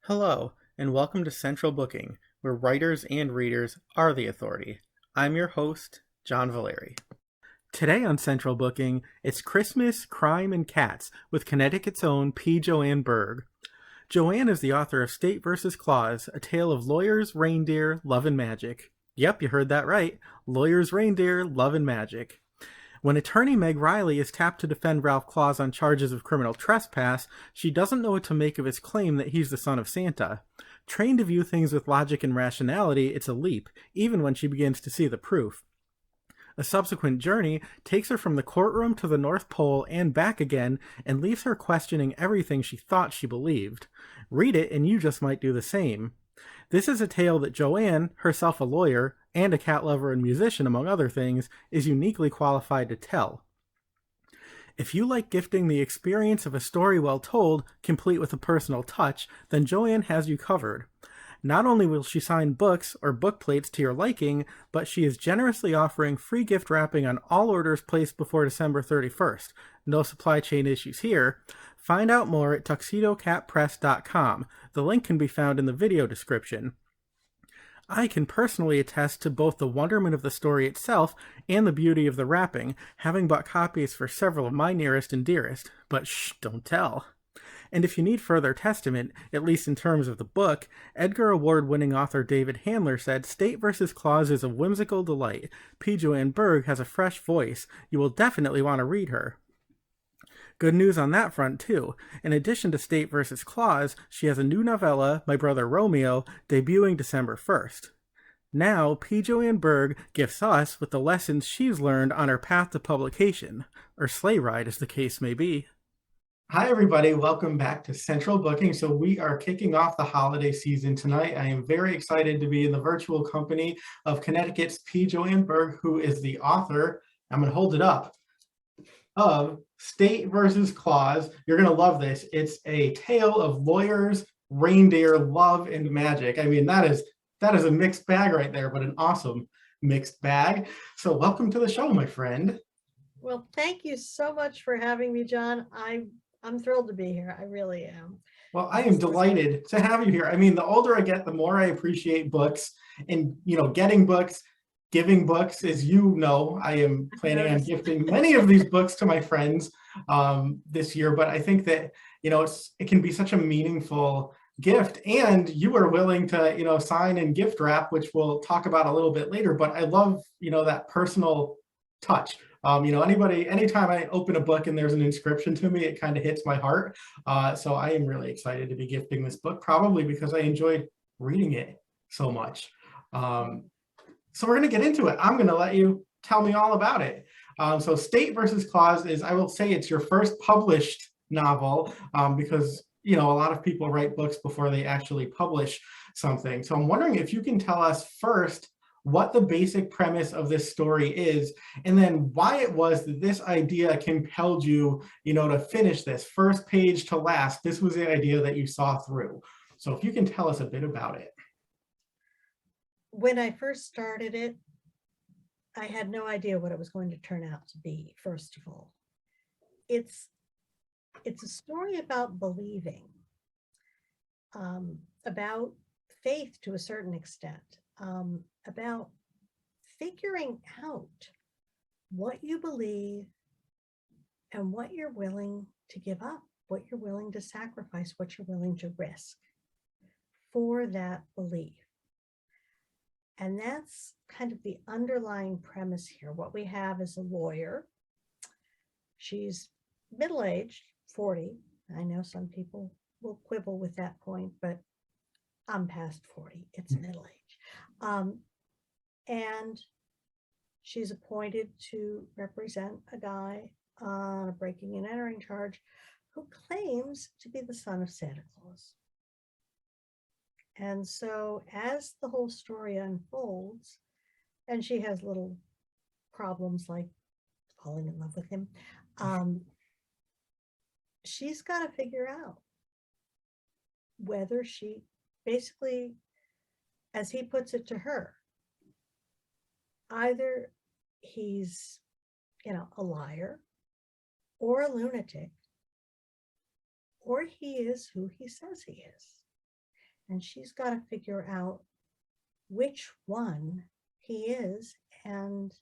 Hello, and welcome to Central Booking, where writers and readers are the authority. I'm your host, John Valeri. Today on Central Booking, it's Christmas, Crime, and Cats with Connecticut's own P. Anne Burgh. Joanne is the author of State vs. Claus, a tale of lawyers, reindeer, love, and magic. Yep, you heard that right. Lawyers, reindeer, love, and magic. When attorney Meg Riley is tapped to defend Ralph Claus on charges of criminal trespass, she doesn't know what to make of his claim that he's the son of Santa. Trained to view things with logic and rationality, it's a leap, even when she begins to see the proof. A subsequent journey takes her from the courtroom to the North Pole and back again and leaves her questioning everything she thought she believed. Read it and you just might do the same. This is a tale that Joanne, herself a lawyer, and a cat lover and musician among other things, is uniquely qualified to tell. If you like gifting the experience of a story well told, complete with a personal touch, then Joanne has you covered. Not only will she sign books or book plates to your liking, but she is generously offering free gift wrapping on all orders placed before December 31st. No supply chain issues here. Find out more at tuxedocatpress.com. The link can be found in the video description. I can personally attest to both the wonderment of the story itself and the beauty of the wrapping, having bought copies for several of my nearest and dearest, but shh, don't tell. And if you need further testament, at least in terms of the book, Edgar Award-winning author David Handler said, "State vs. Claus is a whimsical delight. P. Anne Burgh has a fresh voice. You will definitely want to read her." Good news on that front, too. In addition to State vs. Claus, she has a new novella, My Brother Romeo, debuting December 1st. Now, P. Anne Burgh gifts us with the lessons she's learned on her path to publication, or sleigh ride as the case may be. Hi, everybody. Welcome back to Central Booking. So we are kicking off the holiday season tonight. I am very excited to be in the virtual company of Connecticut's P. Anne Burgh, who is the author, I'm going to hold it up, of State vs. Claus. You're going to love this. It's a tale of lawyers, reindeer, love, and magic. I mean, that is a mixed bag right there, but an awesome mixed bag. So welcome to the show, my friend. Well, thank you so much for having me, John. I'm thrilled to be here. I really am. Well, I am delighted to have you here. I mean, the older I get, the more I appreciate books and, getting books, giving books. As you know, I am planning on gifting many of these books to my friends this year, but I think that, it can be such a meaningful gift, and you are willing to, sign and gift wrap, which we'll talk about a little bit later, but I love, that personal touch. Anytime I open a book and there's an inscription to me, it kind of hits my heart. So I am really excited to be gifting this book, probably because I enjoyed reading it so much. So we're going to get into it. I'm going to let you tell me all about it. So State vs. Claus is, I will say, it's your first published novel because, a lot of people write books before they actually publish something. So I'm wondering if you can tell us first what the basic premise of this story is, and then why it was that this idea compelled you, to finish this first page to last. This was the idea that you saw through. So if you can tell us a bit about it. When I first started it, I had no idea what it was going to turn out to be, first of all. It's a story about believing, about faith to a certain extent, about figuring out what you believe and what you're willing to give up, what you're willing to sacrifice, what you're willing to risk for that belief. And that's kind of the underlying premise here. What we have is a lawyer. She's middle-aged, 40. I know some people will quibble with that point, but I'm past 40. It's middle-age. And she's appointed to represent a guy on a breaking and entering charge who claims to be the son of Santa Claus. And so as the whole story unfolds, and she has little problems like falling in love with him, she's got to figure out whether she basically, as he puts it to her, either he's, a liar or a lunatic, or he is who he says he is. and she's got to figure out which one he is, and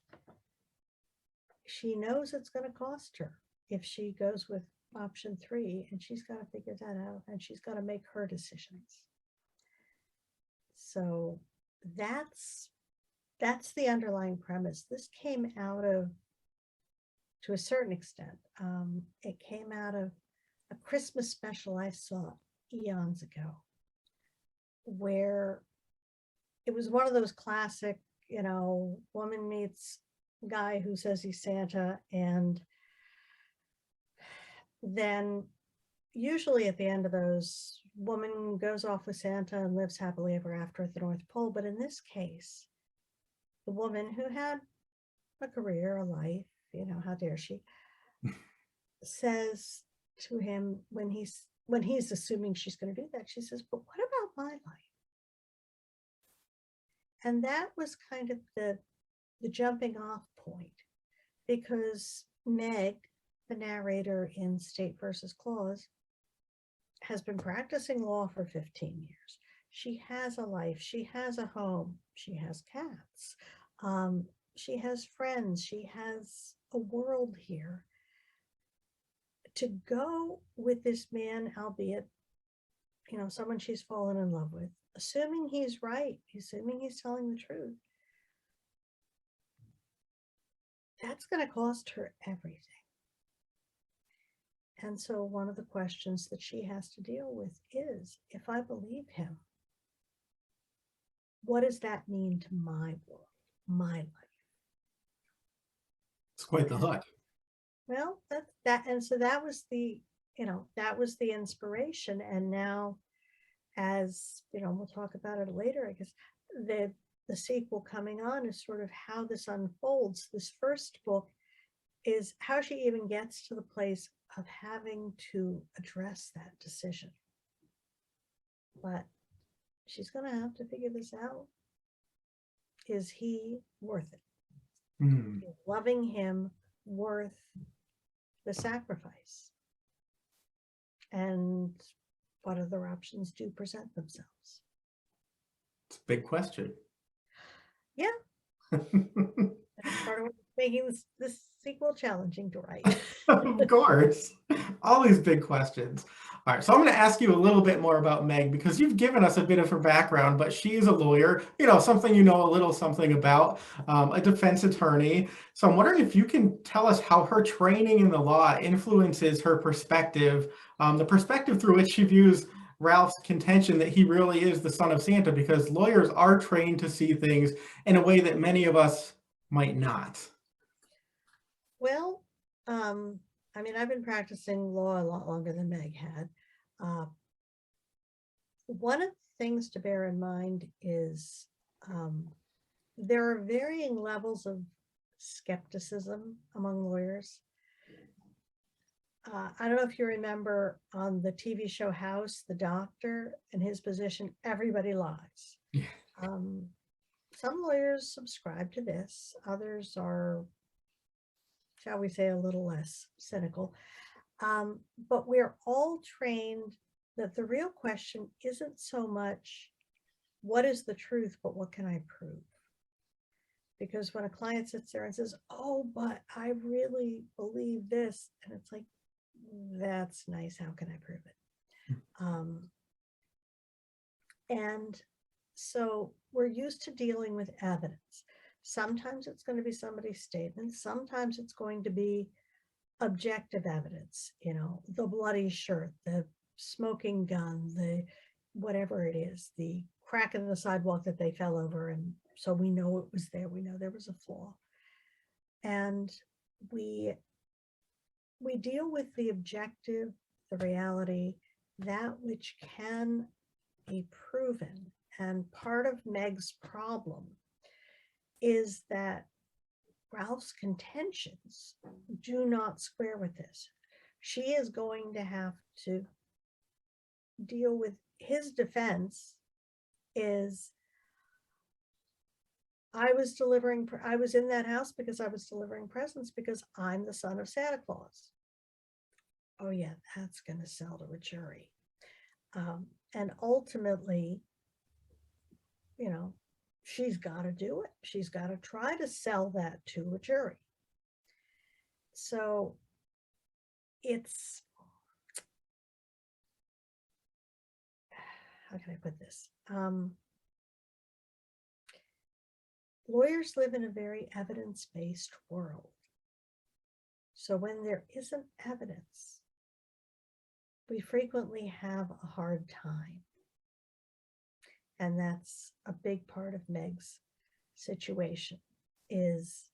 she knows it's going to cost her if she goes with option 3, and she's got to figure that out, and she's got to make her decisions. So that's the underlying premise. This came out of, to a certain extent, it came out of a Christmas special I saw eons ago, where it was one of those classic, woman meets guy who says he's Santa, and then usually at the end of those, woman goes off with Santa and lives happily ever after at the North Pole. But in this case, the woman who had a career, a life, how dare she, says to him when he's assuming she's going to do that, she says, but what about my life? And that was kind of the jumping off point, because Meg, the narrator in State versus Claus, has been practicing law for 15 years. She has a life, she has a home, she has cats, she has friends, she has a world here. To go with this man, albeit, someone she's fallen in love with, assuming he's right, assuming he's telling the truth, that's going to cost her everything. And so one of the questions that she has to deal with is, if I believe him, what does that mean to my world, my life? It's quite the hook. Well, and so that was the inspiration. And now, as we'll talk about it later, I guess the sequel coming on is sort of how this unfolds. This first book is how she even gets to the place of having to address that decision. But she's going to have to figure this out. Is he worth it? Is loving him worth the sacrifice? And what other options do present themselves? It's a big question. Yeah. That's part of what's making this sequel challenging to write. Of course. All these big questions. All right, so I'm going to ask you a little bit more about Meg, because you've given us a bit of her background, but she is a lawyer, something a little something about, a defense attorney. So I'm wondering if you can tell us how her training in the law influences her perspective, the perspective through which she views Ralph's contention that he really is the son of Santa, because lawyers are trained to see things in a way that many of us might not. Well, I've been practicing law a lot longer than Meg had. One of the things to bear in mind is there are varying levels of skepticism among lawyers. I don't know if you remember on the TV show House, the doctor and his position, everybody lies. Yeah. Some lawyers subscribe to this, others are, shall we say, a little less cynical. But we're all trained that the real question isn't so much what is the truth, but what can I prove? Because when a client sits there and says, oh, but I really believe this, and it's like, that's nice, how can I prove it? And so we're used to dealing with evidence. Sometimes it's going to be somebody's statement, sometimes it's going to be objective evidence, the bloody shirt, the smoking gun, the whatever it is, the crack in the sidewalk that they fell over, and so we know it was there, we know there was a flaw. And we deal with the objective, the reality, that which can be proven. And part of Meg's problem is that Ralph's contentions do not square with this. She is going to have to deal with his defense is, I was in that house because I was delivering presents because I'm the son of Santa Claus. Oh yeah, that's going to sell to a jury. And ultimately, she's got to do it. She's got to try to sell that to a jury. So it's, how can I put this? Lawyers live in a very evidence-based world. So when there isn't evidence, we frequently have a hard time. And that's a big part of Meg's situation, is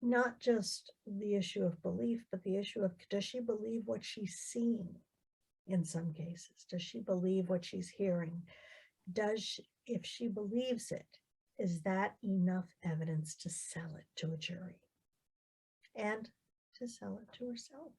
not just the issue of belief, but the issue of, does she believe what she's seeing in some cases? Does she believe what she's hearing? If she believes it, is that enough evidence to sell it to a jury and to sell it to herself?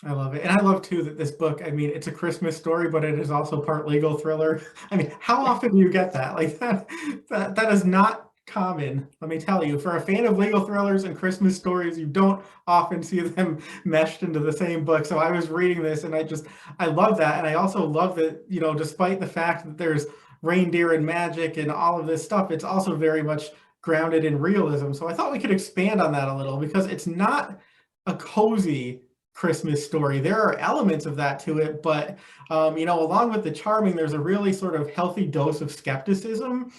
I love it. And I love too that this book, I mean, it's a Christmas story, but it is also part legal thriller. I mean, how often do you get that? Like that is not common, let me tell you. For a fan of legal thrillers and Christmas stories, you don't often see them meshed into the same book. So I was reading this and I love that. And I also love that, despite the fact that there's reindeer and magic and all of this stuff, it's also very much grounded in realism. So I thought we could expand on that a little, because it's not a cozy Christmas story. There are elements of that to it, but along with the charming, there's a really sort of healthy dose of skepticism.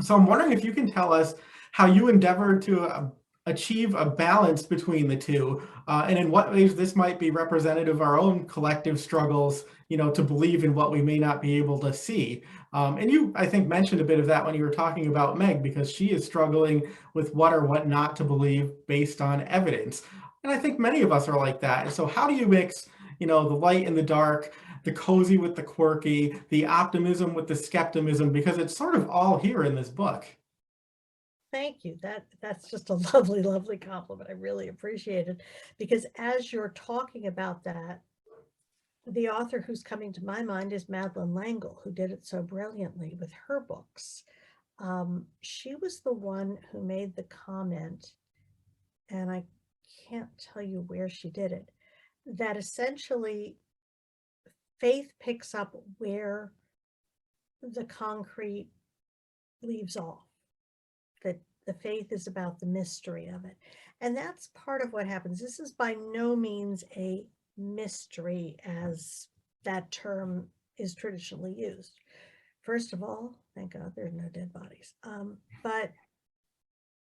So I'm wondering if you can tell us how you endeavored to achieve a balance between the two, and in what ways this might be representative of our own collective struggles, to believe in what we may not be able to see. And you, I think, mentioned a bit of that when you were talking about Meg, because she is struggling with what or what not to believe based on evidence. And I think many of us are like that. And so how do you mix, the light and the dark, the cozy with the quirky, the optimism with the skepticism, because it's sort of all here in this book? Thank you. That's just a lovely, lovely compliment. I really appreciate it, because as you're talking about that, the author who's coming to my mind is Madeleine L'Engle, who did it so brilliantly with her books. She was the one who made the comment, and I can't tell you where she did it, that essentially faith picks up where the concrete leaves off, that the faith is about the mystery of it. And that's part of what happens. This is by no means a mystery as that term is traditionally used. First of all, thank God there's no dead bodies. But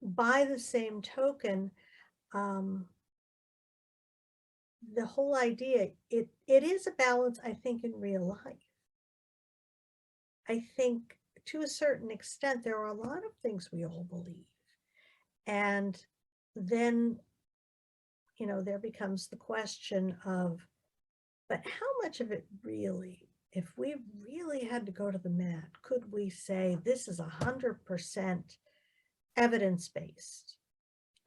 by the same token, the whole idea, it is a balance, I think, in real life. I think to a certain extent, there are a lot of things we all believe. And then, there becomes the question of, but how much of it really, if we really had to go to the mat, could we say this is 100% evidence-based?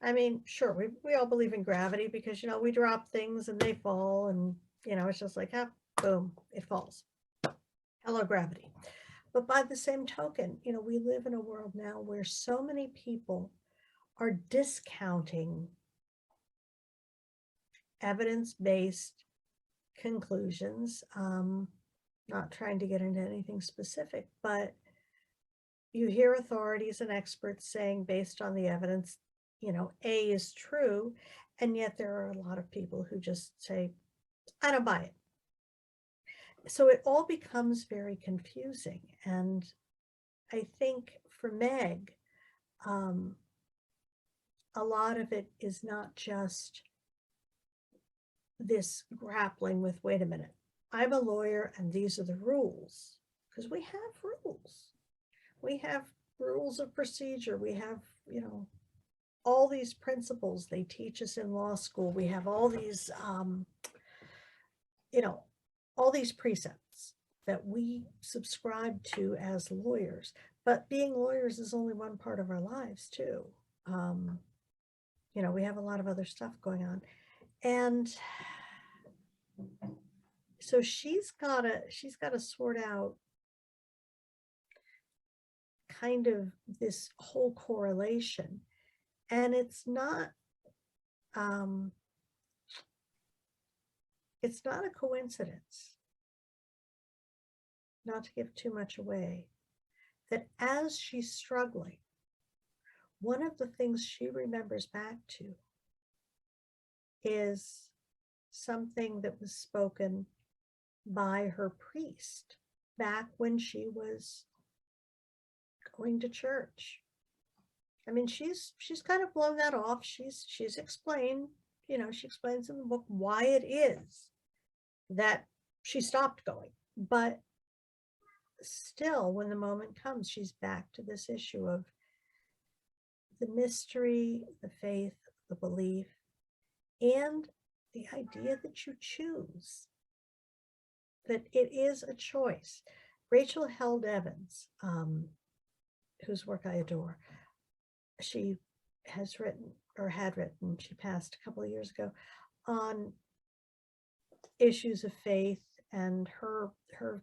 I mean, sure, we all believe in gravity because, we drop things and they fall, and, it's just like, boom, it falls. Hello, gravity. But by the same token, we live in a world now where so many people are discounting evidence-based conclusions. Not trying to get into anything specific, but you hear authorities and experts saying, based on the evidence, A is true, and yet there are a lot of people who just say, I don't buy it. So it all becomes very confusing. And I think for Meg, a lot of it is not just this grappling with, wait a minute, I'm a lawyer and these are the rules, because we have rules. We have rules of procedure. We have, all these principles they teach us in law school. We have all these, all these precepts that we subscribe to as lawyers. But being lawyers is only one part of our lives too. We have a lot of other stuff going on. And so she's got to sort out kind of this whole correlation. And it's not, it's not a coincidence, not to give too much away, that as she's struggling, one of the things she remembers back to is something that was spoken by her priest back when she was going to church. I mean, she's kind of blown that off. She's explained, she explains in the book why it is that she stopped going. But still, when the moment comes, she's back to this issue of the mystery, the faith, the belief, and the idea that you choose, that it is a choice. Rachel Held Evans, whose work I adore, she has written, or had written, she passed a couple of years ago, on issues of faith and her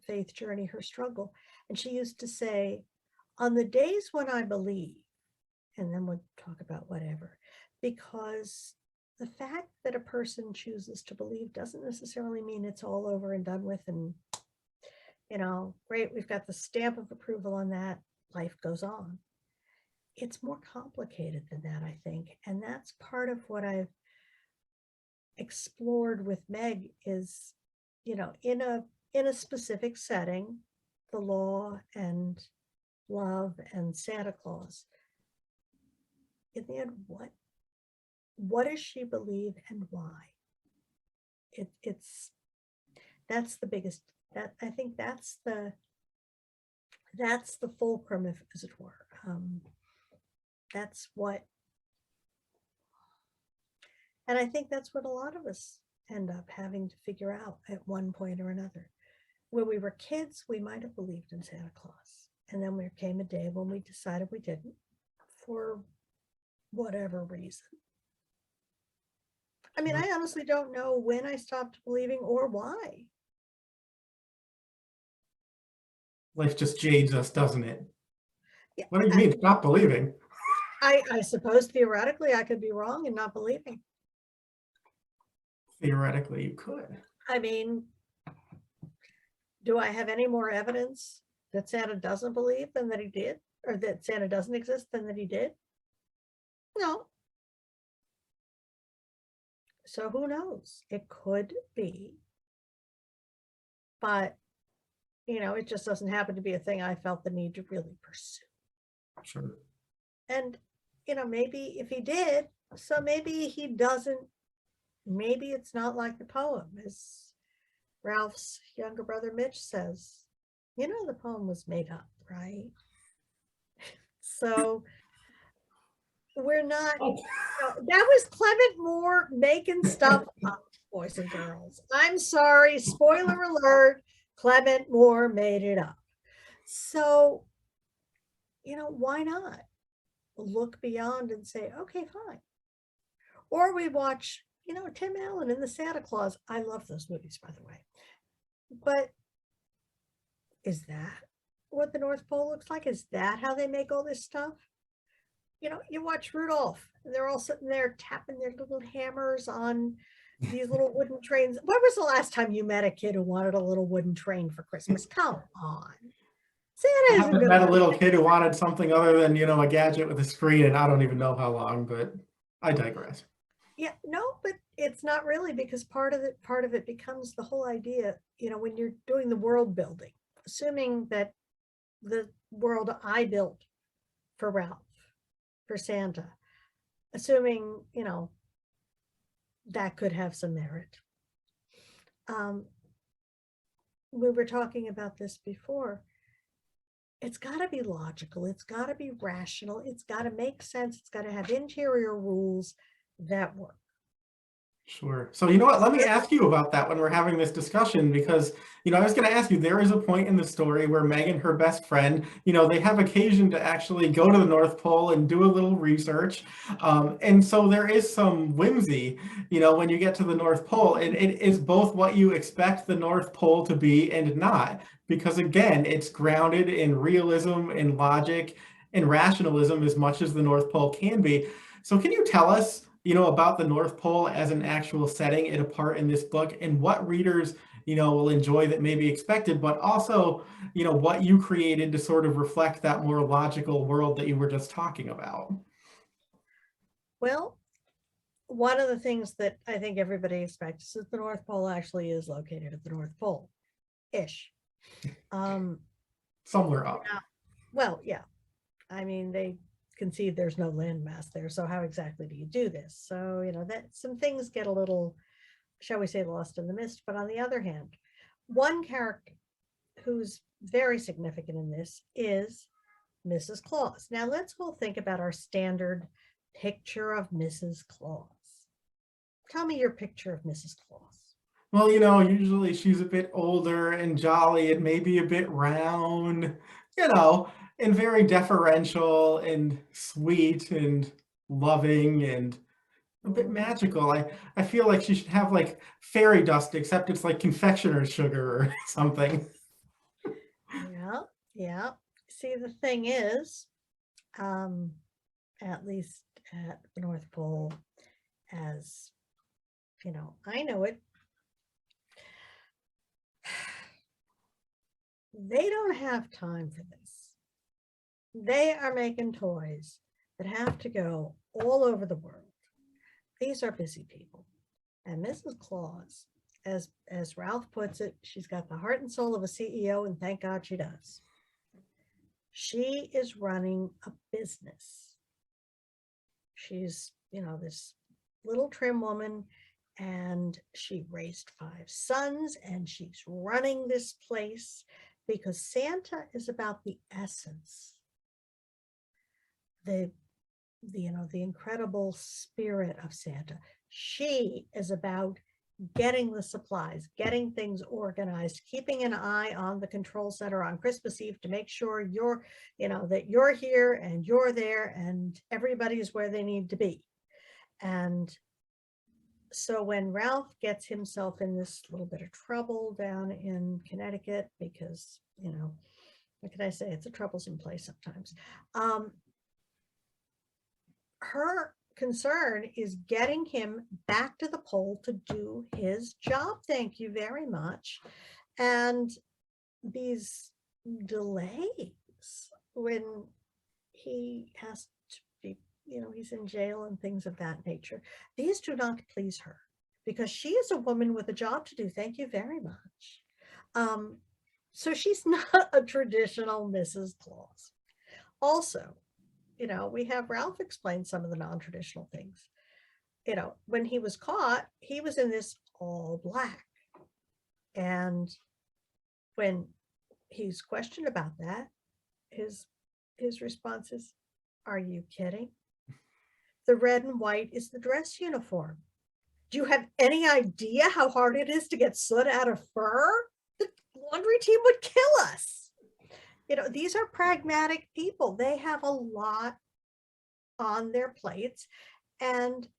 faith journey, her struggle. And she used to say, on the days when I believe, and then we'll talk about whatever, because the fact that a person chooses to believe doesn't necessarily mean it's all over and done with and, great, we've got the stamp of approval on that, life goes on. It's more complicated than that, I think. And that's part of what I've explored with Meg is, in a specific setting, the law and love and Santa Claus. In the end, what does she believe and why? That's the biggest, that I think that's the fulcrum, as it were. That's what, and I think that's what a lot of us end up having to figure out at one point or another. When we were kids, we might have believed in Santa Claus. And then there came a day when we decided we didn't, for whatever reason. I mean, I honestly don't know when I stopped believing or why. Life just jades us, doesn't it? Yeah, what do you mean, stop believing? I suppose theoretically I could be wrong in not believing. Theoretically, you could. I mean, do I have any more evidence that Santa doesn't believe than that he did? Or that Santa doesn't exist than that he did? No. So who knows? It could be. But, it just doesn't happen to be a thing I felt the need to really pursue. Sure. And, maybe if he did, so maybe he doesn't, maybe it's not like the poem, as Ralph's younger brother Mitch says. The poem was made up, right? So we're not, that was Clement Moore making stuff up, boys and girls. I'm sorry, spoiler alert, Clement Moore made it up. So, why not look beyond and say, okay, fine. Or we watch, Tim Allen and the Santa Claus. I love those movies, by the way. But is that what the North Pole looks like? Is that how they make all this stuff? You watch Rudolph, and they're all sitting there tapping their little hammers on these little wooden trains. When was the last time you met a kid who wanted a little wooden train for Christmas? Come on. Santa I haven't met a little kid who wanted something other than, a gadget with a screen, and I don't even know how long, but I digress. Yeah, no, but it's not really, because part of it becomes the whole idea, when you're doing the world building, assuming that the world I built for Ralph, for Santa, assuming, that could have some merit. We were talking about this before. It's got to be logical. It's got to be rational. It's got to make sense. It's got to have interior rules that work. Sure. So you know what, let me ask you about that when we're having this discussion, because, I was going to ask you, there is a point in the story where Meg and her best friend, they have occasion to actually go to the North Pole and do a little research. And so there is some whimsy, when you get to the North Pole, and it is both what you expect the North Pole to be and not, because again, it's grounded in realism and logic and rationalism as much as the North Pole can be. So can you tell us, about the North Pole as an actual setting it apart in this book, and what readers, will enjoy that may be expected, but also, what you created to sort of reflect that more logical world that you were just talking about. Well, one of the things that I think everybody expects is that the North Pole actually is located at the North Pole-ish. Somewhere up. Yeah, well, yeah. I mean, they concede there's no landmass there, so how exactly do you do this? So, that some things get a little, shall we say, lost in the mist. But on the other hand, one character who's very significant in this is Mrs. Claus. Now let's all think about our standard picture of Mrs. Claus. Tell me your picture of Mrs. Claus. Well, usually she's a bit older and jolly and maybe a bit round, and very deferential and sweet and loving and a bit magical. I feel like she should have like fairy dust, except it's like confectioner's sugar or something. Yeah, yeah. See, the thing is, at least at the North Pole, as I know it, they don't have time for this. They are making toys that have to go all over the world. These are busy people. And Mrs. Claus, as Ralph puts it, she's got the heart and soul of a CEO, and thank God she does. She is running a business. She's, this little trim woman, and she raised 5 sons, and she's running this place because Santa is about the essence, the incredible spirit of Santa. She is about getting the supplies, getting things organized, keeping an eye on the control center on Christmas Eve to make sure that you're here and you're there and everybody's where they need to be. And so when Ralph gets himself in this little bit of trouble down in Connecticut, because, what can I say? It's a troublesome place sometimes. Her concern is getting him back to the pole to do his job. Thank you very much. And these delays when he has to be, he's in jail and things of that nature, these do not please her because she is a woman with a job to do. Thank you very much. So she's not a traditional Mrs. Claus. Also, we have Ralph explain some of the non-traditional things. When he was caught, he was in this all black. And when he's questioned about that, his response is, "Are you kidding? The red and white is the dress uniform. Do you have any idea how hard it is to get soot out of fur? The laundry team would kill us." These are pragmatic people. They have a lot on their plates, and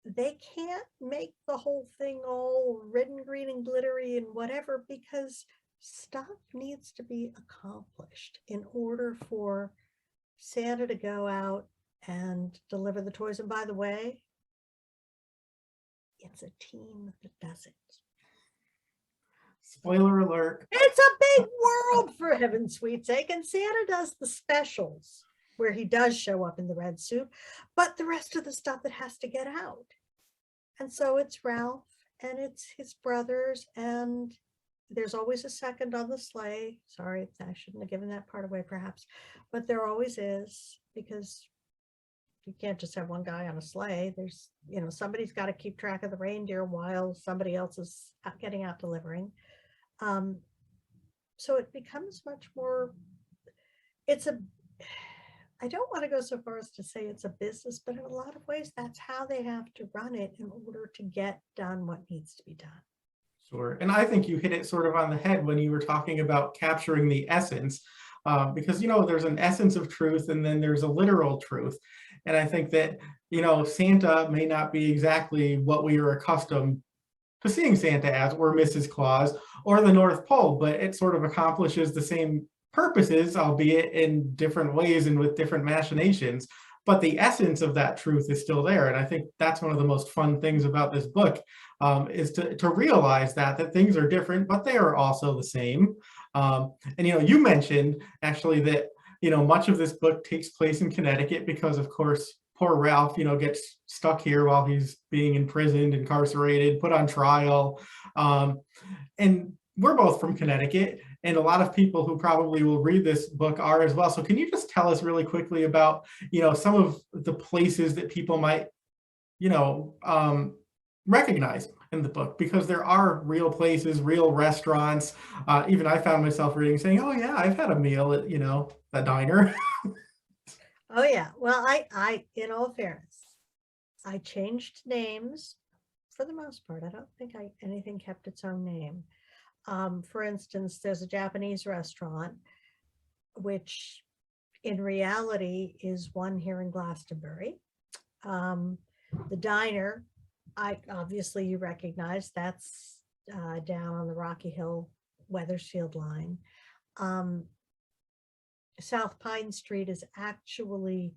they can't make the whole thing all red and green and glittery and whatever, because stuff needs to be accomplished in order for Santa to go out and deliver the toys. And by the way, it's a team that does it. Spoiler alert. It's a big world, for heaven's sweet sake. And Santa does the specials where he does show up in the red suit, but the rest of the stuff that has to get out. And so it's Ralph and it's his brothers, and there's always a second on the sleigh. Sorry, I shouldn't have given that part away perhaps, but there always is, because you can't just have one guy on a sleigh. There's, somebody's got to keep track of the reindeer while somebody else is getting out delivering. So it becomes much more, I don't want to go so far as to say it's a business, but in a lot of ways, that's how they have to run it in order to get done what needs to be done. Sure. And I think you hit it sort of on the head when you were talking about capturing the essence, because, there's an essence of truth and then there's a literal truth. And I think that, Santa may not be exactly what we are accustomed to seeing Santa as, or Mrs. Claus, or the North Pole, but it sort of accomplishes the same purposes, albeit in different ways and with different machinations. but the essence of that truth is still there. And I think that's one of the most fun things about this book, is to realize that things are different, but they are also the same. And you mentioned actually that much of this book takes place in Connecticut because, of course, poor Ralph, gets stuck here while he's being imprisoned, incarcerated, put on trial. And we're both from Connecticut, and a lot of people who probably will read this book are as well. So can you just tell us really quickly about, some of the places that people might, recognize in the book? Because there are real places, real restaurants. Even I found myself reading saying, oh yeah, I've had a meal at, a diner. Oh yeah. Well, in all fairness, I changed names for the most part. I don't think anything kept its own name. For instance, there's a Japanese restaurant, which in reality is one here in Glastonbury. The diner, obviously you recognize, that's down on the Rocky Hill Wethersfield line. South Pine Street is actually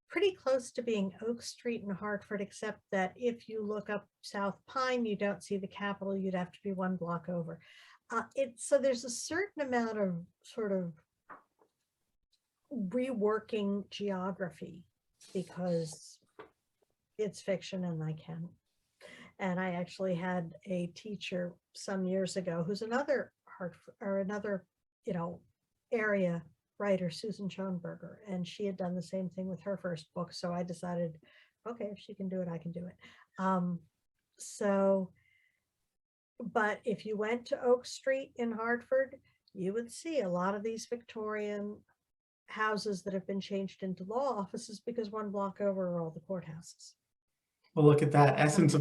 pretty close to being Oak Street in Hartford, except that if you look up South Pine, you don't see the Capitol. You'd have to be one block over. So there's a certain amount of sort of reworking geography because it's fiction and I can. And I actually had a teacher some years ago who's another area writer, Susan Schoenberger, and she had done the same thing with her first book. So I decided, okay, if she can do it, I can do it. But if you went to Oak Street in Hartford, you would see a lot of these Victorian houses that have been changed into law offices because one block over are all the courthouses. Well, look at that essence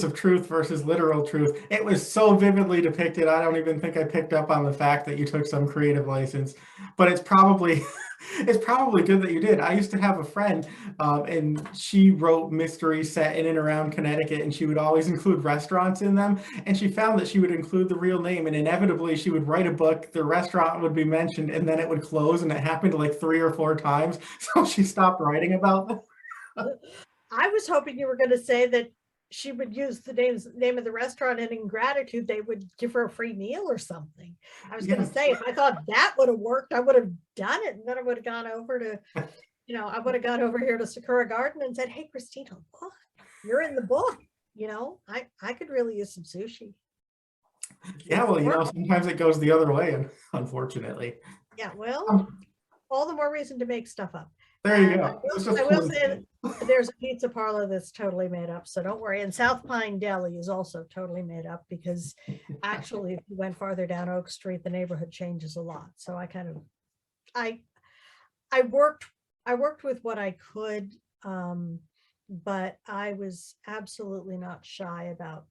of truth versus literal truth. It was so vividly depicted. I don't even think I picked up on the fact that you took some creative license, but it's probably good that you did. I used to have a friend, and she wrote mysteries set in and around Connecticut, and she would always include restaurants in them. And she found that she would include the real name, and inevitably she would write a book, the restaurant would be mentioned, and then it would close, and it happened like 3 or 4 times. So she stopped writing about them. I was hoping you were going to say that she would use the name of the restaurant, and in gratitude, they would give her a free meal or something. I was going to say, if I thought that would have worked, I would have done it. And then I would have gone over to, I would have gone over here to Sakura Garden and said, hey, Christina, look, you're in the book. I could really use some sushi. Yeah, well, sometimes it goes the other way, unfortunately. Yeah, well, all the more reason to make stuff up. There you go. I will say there's a pizza parlor that's totally made up, so don't worry. And South Pine Deli is also totally made up because actually, if you went farther down Oak Street, the neighborhood changes a lot. So I worked with what I could, but I was absolutely not shy about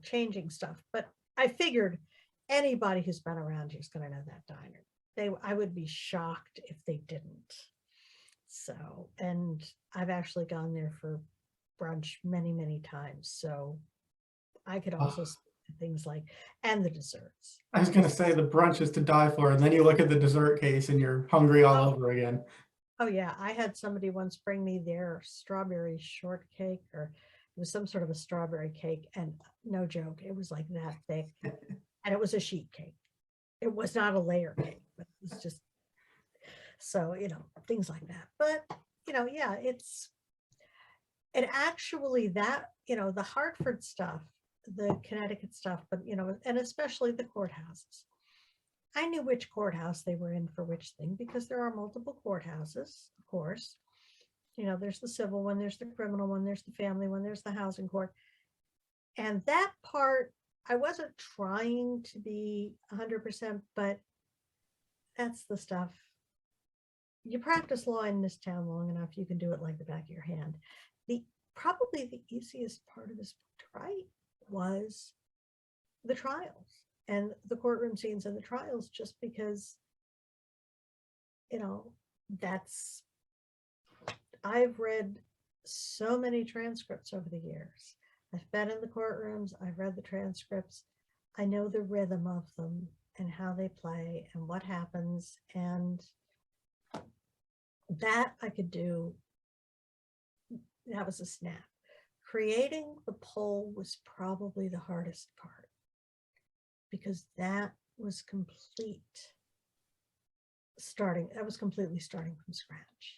changing stuff. But I figured anybody who's been around here is going to know that diner. I would be shocked if they didn't. So, and I've actually gone there for brunch many, many times. So I could also things like, and the desserts. I was going to say the brunch is to die for, and then you look at the dessert case and you're hungry all over again. Oh yeah, I had somebody once bring me their strawberry shortcake, or it was some sort of a strawberry cake, and no joke, it was like that thick, and it was a sheet cake. It was not a layer cake, but it was just, so, things like that. But, yeah, it actually that, the Hartford stuff, the Connecticut stuff, but, and especially the courthouses. I knew which courthouse they were in for which thing because there are multiple courthouses, of course. There's the civil one, there's the criminal one, there's the family one, there's the housing court. And that part, I wasn't trying to be 100%, but that's the stuff. You practice law in this town long enough, you can do it like the back of your hand. Probably the easiest part of this book to write was the trials and the courtroom scenes and the trials, just because, I've read so many transcripts over the years. I've been in the courtrooms, I've read the transcripts, I know the rhythm of them and how they play and what happens, and that I could do that was a snap. Creating the pole was probably the hardest part, because that was completely starting from scratch.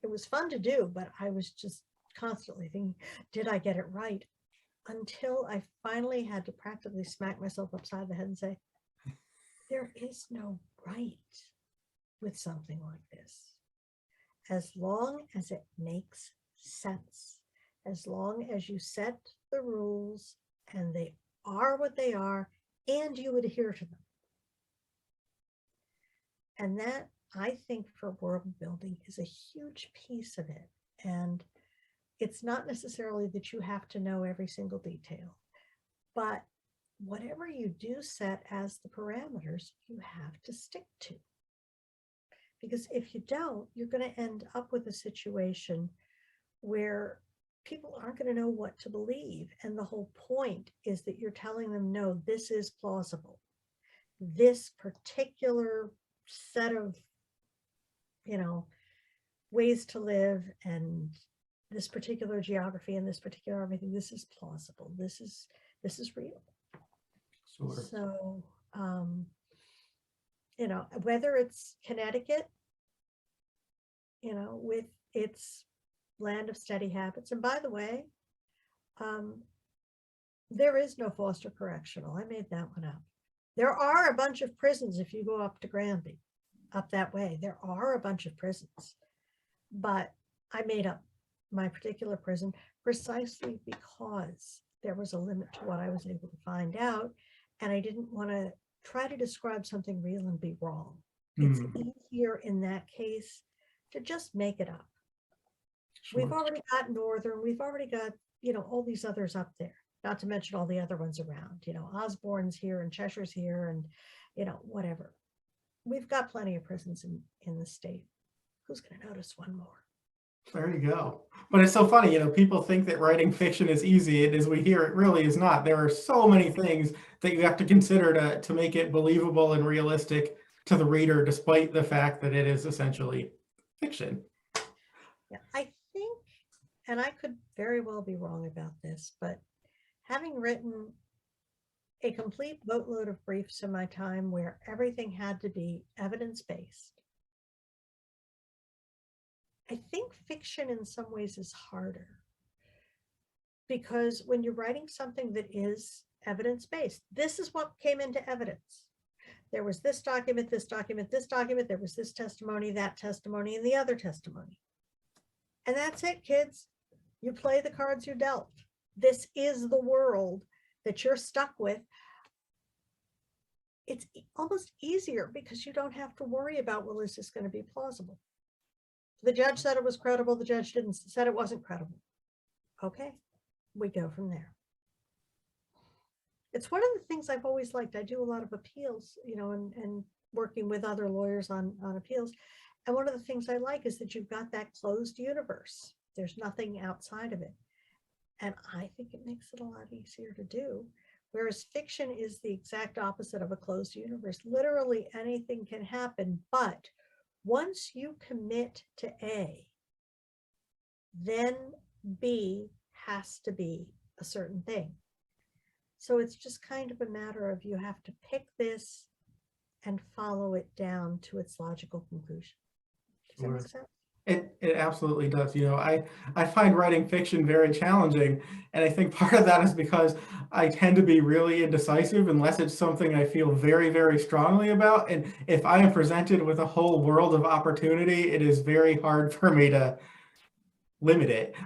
It was fun to do, but I was just constantly thinking, did I get it right? Until I finally had to practically smack myself upside the head and say, there is no right with something like this. As long as it makes sense, as long as you set the rules and they are what they are and you adhere to them. And that, I think, for world building is a huge piece of it. And it's not necessarily that you have to know every single detail, but whatever you do set as the parameters, you have to stick to. Because if you don't, you're going to end up with a situation where people aren't going to know what to believe. And the whole point is that you're telling them, no, this is plausible. This particular set of, ways to live, and this particular geography and this particular everything, this is plausible. This is real. Sure. So, whether it's Connecticut, with its land of steady habits. And by the way, there is no foster correctional. I made that one up. There are a bunch of prisons if you go up to Granby, up that way. There are a bunch of prisons, but I made up my particular prison precisely because there was a limit to what I was able to find out. And I didn't want to try to describe something real and be wrong. It's easier in that case to just make it up. Sure. We've already got Northern, we've already got, all these others up there, not to mention all the other ones around, Osborne's here and Cheshire's here and, whatever. We've got plenty of prisons in the state. Who's going to notice one more? There you go. But it's so funny, people think that writing fiction is easy, and as we hear, it really is not. There are so many things that you have to consider to make it believable and realistic to the reader, despite the fact that it is essentially fiction. Yeah, I think, and I could very well be wrong about this, but having written a complete boatload of briefs in my time where everything had to be evidence-based, I think fiction in some ways is harder, because when you're writing something that is evidence-based, this is what came into evidence. There was this document, this document, this document, there was this testimony, that testimony, and the other testimony. And that's it, kids. You play the cards you're dealt. This is the world that you're stuck with. It's almost easier because you don't have to worry about, well, is this going to be plausible? The judge said it was credible. The judge said it wasn't credible. Okay, we go from there. It's one of the things I've always liked. I do a lot of appeals, and working with other lawyers on appeals. And one of the things I like is that you've got that closed universe. There's nothing outside of it. And I think it makes it a lot easier to do. Whereas fiction is the exact opposite of a closed universe. Literally anything can happen, but once you commit to A, then B has to be a certain thing. So it's just kind of a matter of, you have to pick this and follow it down to its logical conclusion. Does that make sense? It absolutely does. I find writing fiction very challenging, and I think part of that is because I tend to be really indecisive unless it's something I feel very, very strongly about. And if I am presented with a whole world of opportunity, it is very hard for me to limit it.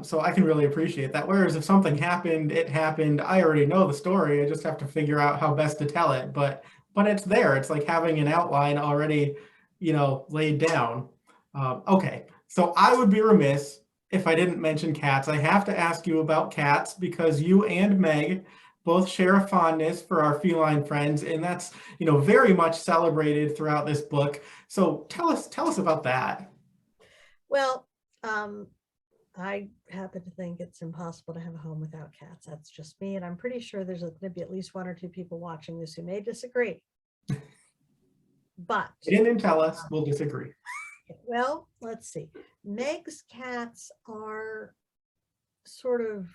So I can really appreciate that. Whereas if something happened, it happened. I already know the story. I just have to figure out how best to tell it. But it's there. It's like having an outline already, laid down. Okay, so I would be remiss if I didn't mention cats. I have to ask you about cats because you and Meg both share a fondness for our feline friends, and that's very much celebrated throughout this book. So tell us about that. Well, I happen to think it's impossible to have a home without cats. That's just me, and I'm pretty sure there's going to be at least one or two people watching this who may disagree. But They didn't tell us. We'll disagree. Well, let's see. Meg's cats are sort of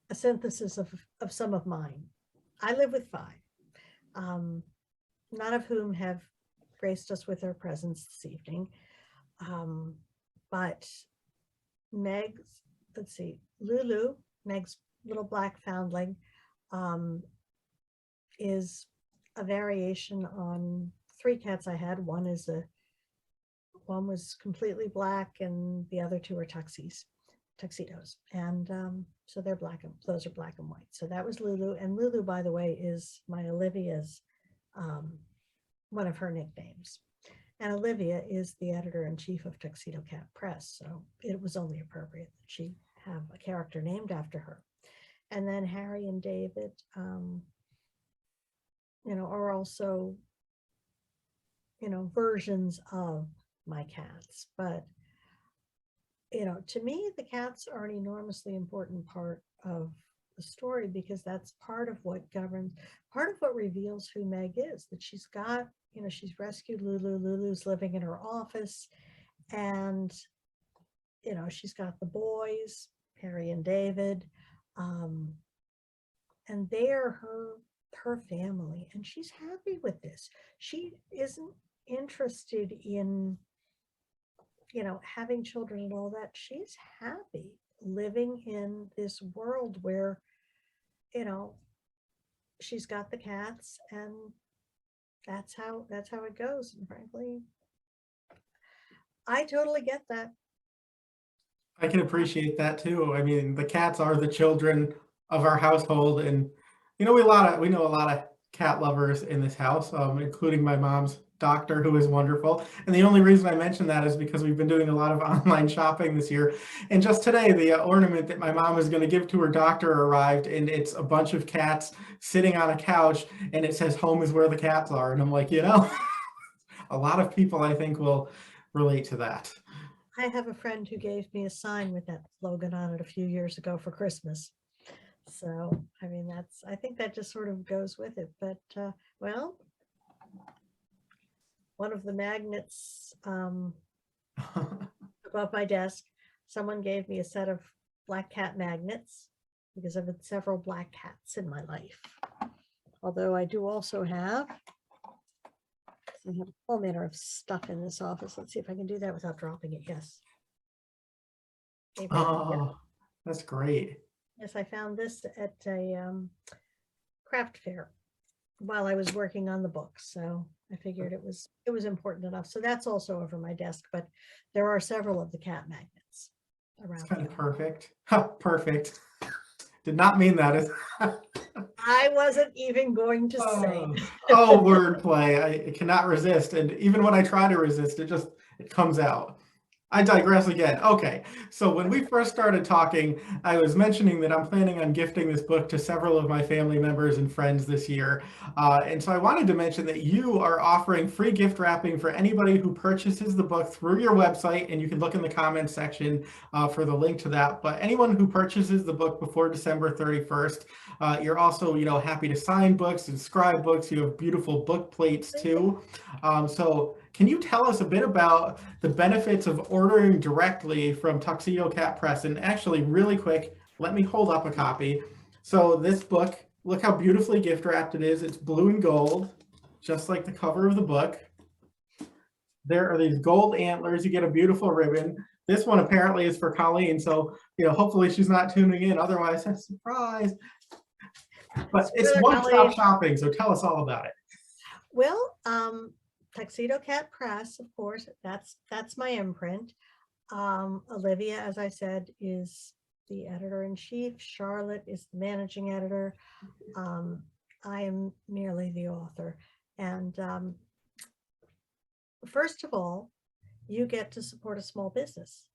a synthesis of some of mine. I live with five, none of whom have graced us with their presence this evening. But Meg's, let's see, Lulu, Meg's little black foundling, is a variation on three cats I had. One was completely black, and the other two are tuxedos, and so they're black, and those are black and white. So that was Lulu, and Lulu, by the way, is my Olivia's one of her nicknames. And Olivia is the editor-in-chief of Tuxedo Cat Press, so it was only appropriate that she have a character named after her. And then Harry and David, are also, versions of my cats. But, to me, the cats are an enormously important part of the story, because that's part of what reveals who Meg is, that she's got, she's rescued Lulu. Lulu's living in her office, and, she's got the boys, Harry and David, and they are her family, and she's happy with this. She isn't interested in, having children and all that. She's happy living in this world where, she's got the cats, and that's how it goes. And frankly, I totally get that. I can appreciate that too. I mean, the cats are the children of our household, and we know a lot of cat lovers in this house, including my mom's doctor, who is wonderful. And the only reason I mention that is because we've been doing a lot of online shopping this year. And just today, the ornament that my mom is going to give to her doctor arrived, and it's a bunch of cats sitting on a couch, and it says "Home is where the cats are." And I'm like, a lot of people, I think, will relate to that. I have a friend who gave me a sign with that slogan on it a few years ago for Christmas. So, I mean, I think that just sort of goes with it. But, well, one of the magnets above my desk, someone gave me a set of black cat magnets, because I've had several black cats in my life. Although I do also have a whole manner of stuff in this office. Let's see if I can do that without dropping it. Yes. Oh, that's great. Yes, I found this at a craft fair while I was working on the book. So I figured it was important enough. So that's also over my desk, but there are several of the cat magnets around. It's kind of perfect. Perfect. Did not mean that. I wasn't even going to say. Wordplay. I cannot resist. And even when I try to resist, it comes out. I digress again. Okay, so when we first started talking, I was mentioning that I'm planning on gifting this book to several of my family members and friends this year. And so I wanted to mention that you are offering free gift wrapping for anybody who purchases the book through your website, and you can look in the comments section for the link to that. But anyone who purchases the book before December 31st, you're also, happy to sign books and scribe books. You have beautiful book plates too. So can you tell us a bit about the benefits of ordering directly from Tuxedo Cat Press? And actually, really quick, let me hold up a copy. So this book, look how beautifully gift wrapped it is. It's blue and gold, just like the cover of the book. There are these gold antlers. You get a beautiful ribbon. This one apparently is for Colleen, so hopefully she's not tuning in. Otherwise, I'm surprised. But it's one-stop shopping, so tell us all about it. Well, Tuxedo Cat Press, of course, that's my imprint. Olivia, as I said, is the editor-in-chief. Charlotte is the managing editor. I am merely the author. And first of all, you get to support a small business.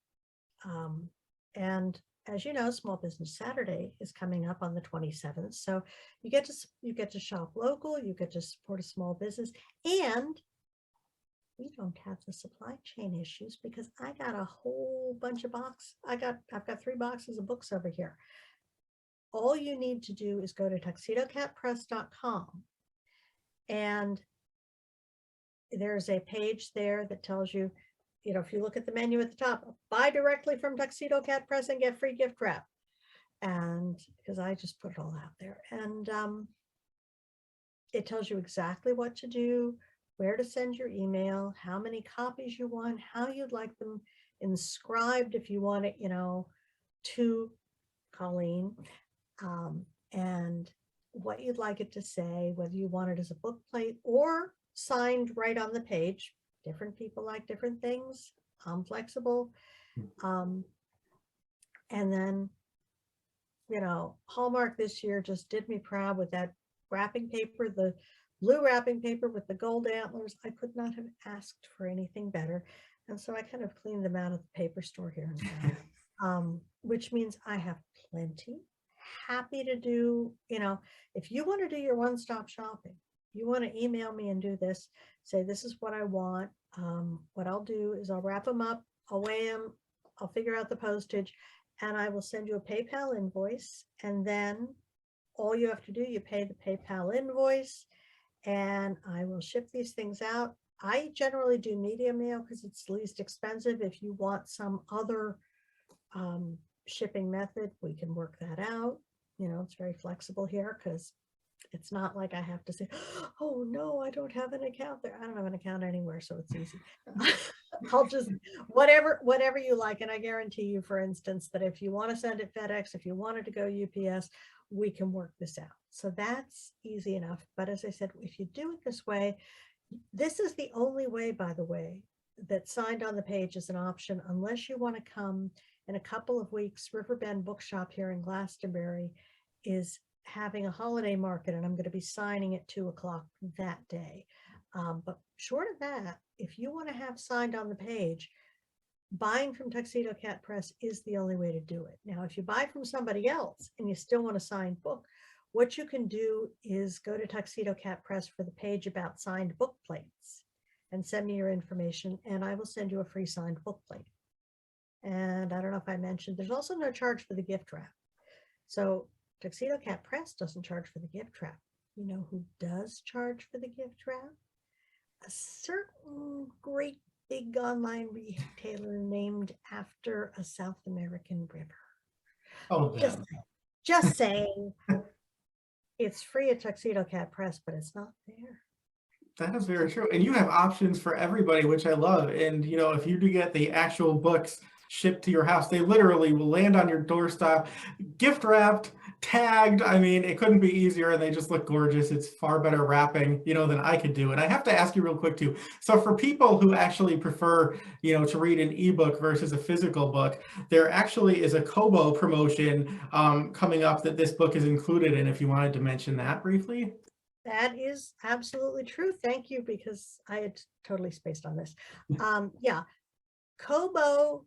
And as you know, Small Business Saturday is coming up on the 27th. So you get to shop local, you get to support a small business, and we don't have the supply chain issues, because I got a whole bunch of I've got 3 boxes of books over here. All you need to do is go to tuxedocatpress.com, and there's a page there that tells you if you look at the menu at the top, buy directly from Tuxedo Cat Press and get free gift wrap. And because I just put it all out there, and it tells you exactly what to do, where to send your email, how many copies you want, how you'd like them inscribed if you want it, to Colleen, and what you'd like it to say, whether you want it as a book plate or signed right on the page. Different people like different things. I'm flexible. And then, Hallmark this year just did me proud with that wrapping paper, the blue wrapping paper with the gold antlers. I could not have asked for anything better. And so I kind of cleaned them out of the paper store here in town, which means I have plenty. Happy to do, if you want to do your one-stop shopping, you want to email me and do this, say, this is what I want. What I'll do is I'll wrap them up, I'll weigh them, I'll figure out the postage, and I will send you a PayPal invoice. And then all you have to do, you pay the PayPal invoice, and I will ship these things out. I generally do media mail because it's least expensive. If you want some other shipping method, we can work that out. It's very flexible here because it's not like I have to say, oh no, I don't have an account there. I don't have an account anywhere, so it's easy. I'll just whatever you like. And I guarantee you, for instance, that if you want to send it FedEx, if you wanted to go UPS, we can work this out. So that's easy enough. But as I said, if you do it this way, this is the only way, by the way, that signed on the page is an option, unless you want to come in a couple of weeks. Riverbend Bookshop here in Glastonbury is having a holiday market, and I'm going to be signing at 2:00 that day. But short of that, if you want to have signed on the page, buying from Tuxedo Cat Press is the only way to do it. Now, if you buy from somebody else and you still want a signed book, what you can do is go to Tuxedo Cat Press for the page about signed book plates and send me your information, and I will send you a free signed book plate. And I don't know if I mentioned, there's also no charge for the gift wrap. So Tuxedo Cat Press doesn't charge for the gift wrap. You know who does charge for the gift wrap? A certain great big online retailer named after a South American river. Oh, just saying. It's free at Tuxedo Cat Press, but it's not there. that is very true. And you have options for everybody, which I love. And, if you do get the actual books shipped to your house, they literally will land on your doorstep, gift wrapped, tagged. I mean, it couldn't be easier, and they just look gorgeous. It's far better wrapping, than I could do. And I have to ask you real quick too. So for people who actually prefer, to read an ebook versus a physical book, there actually is a Kobo promotion coming up that this book is included in, if you wanted to mention that briefly. That is absolutely true. Thank you, because I had totally spaced on this. Yeah, Kobo,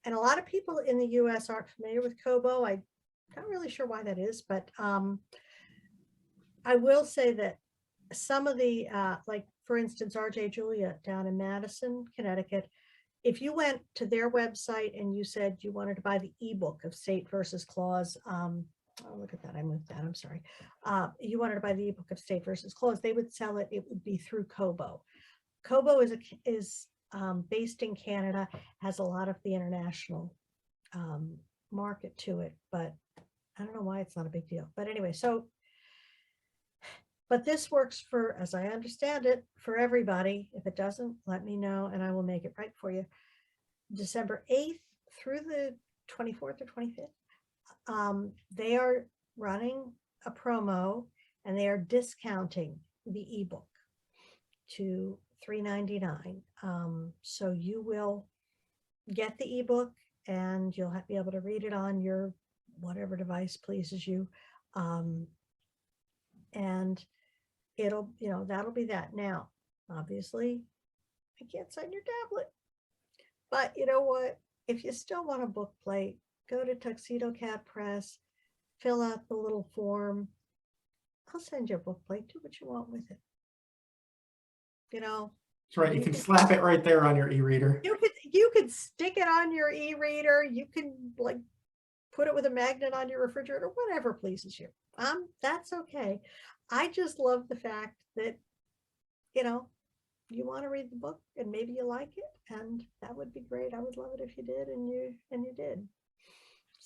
and a lot of people in the US aren't familiar with Kobo. I'm not really sure why that is, but I will say that some of the, like for instance, RJ Julia down in Madison, Connecticut, if you went to their website and you said you wanted to buy the ebook of State versus Claus, oh, look at that, I moved that, I'm sorry. You wanted to buy the ebook of State versus Claus, they would sell it, it would be through Kobo. Kobo is based in Canada, has a lot of the international market to it, but I don't know why it's not a big deal. But anyway, but this works for, as I understand it, for everybody. If it doesn't, let me know and I will make it right for you. December 8th through the 24th or 25th, they are running a promo and they are discounting the ebook to $3.99. So you will get the ebook and you'll be able to read it on your whatever device pleases you. And it'll, that'll be that. Now, obviously, I can't sign your tablet. But you know what? If you still want a book plate, go to Tuxedo Cat Press, fill out the little form. I'll send you a book plate. Do what you want with it. That's right. You can slap it right there on your e-reader. You could stick it on your e-reader. You can put it with a magnet on your refrigerator, whatever pleases you. That's okay. I just love the fact that, you want to read the book and maybe you like it, and that would be great. I would love it if you did, and you did.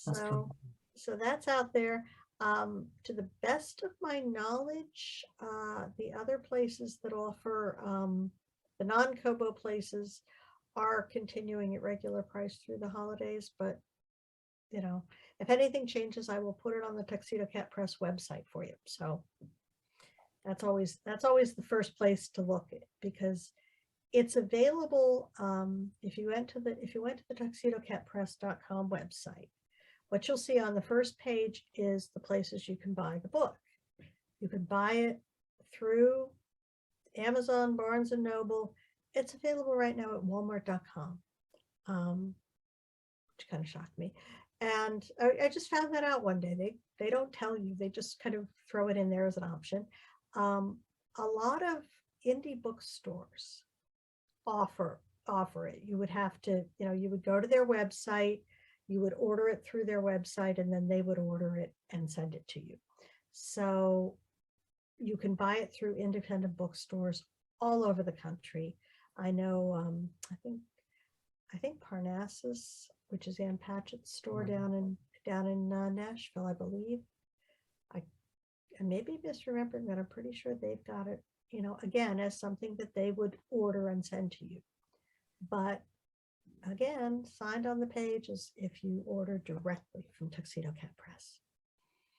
That's cool. So that's out there. To the best of my knowledge, the other places that offer the non-Kobo places are continuing at regular price through the holidays, but you know, if anything changes, I will put it on the Tuxedo Cat Press website for you. So that's always the first place to look at, because it's available. If you went to the tuxedocatpress.com website, what you'll see on the first page is the places you can buy the book. You can buy it through Amazon, Barnes and Noble. It's available right now at walmart.com, which kind of shocked me. And I just found that out one day. They don't tell you, they just kind of throw it in there as an option. A lot of indie bookstores offer it. You would have to, you would go to their website, you would order it through their website, and then they would order it and send it to you. So you can buy it through independent bookstores all over the country. I know, I think Parnassus, which is Ann Patchett's store down in Nashville, I believe. I may be misremembering, but I'm pretty sure they've got it, again, as something that they would order and send to you. But again, signed on the page as if you order directly from Tuxedo Cat Press.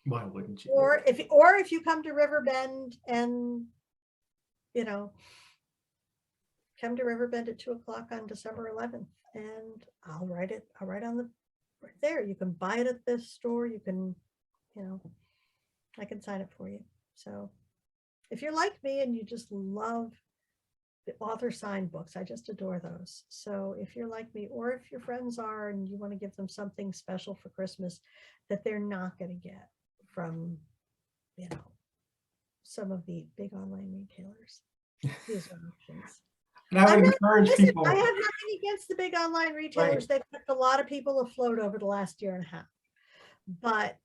Why wouldn't you? Or if you come to Riverbend and come to Riverbend at 2:00 on December 11th, and I'll write on right there. You can buy it at this store. You can, I can sign it for you. So if you're like me and you just love the author signed books, I just adore those. So if you're like me, or if your friends are and you want to give them something special for Christmas that they're not going to get from, some of the big online retailers, these are options. And I would encourage people. I have nothing against the big online retailers. They've kept a lot of people afloat over the last year and a half. But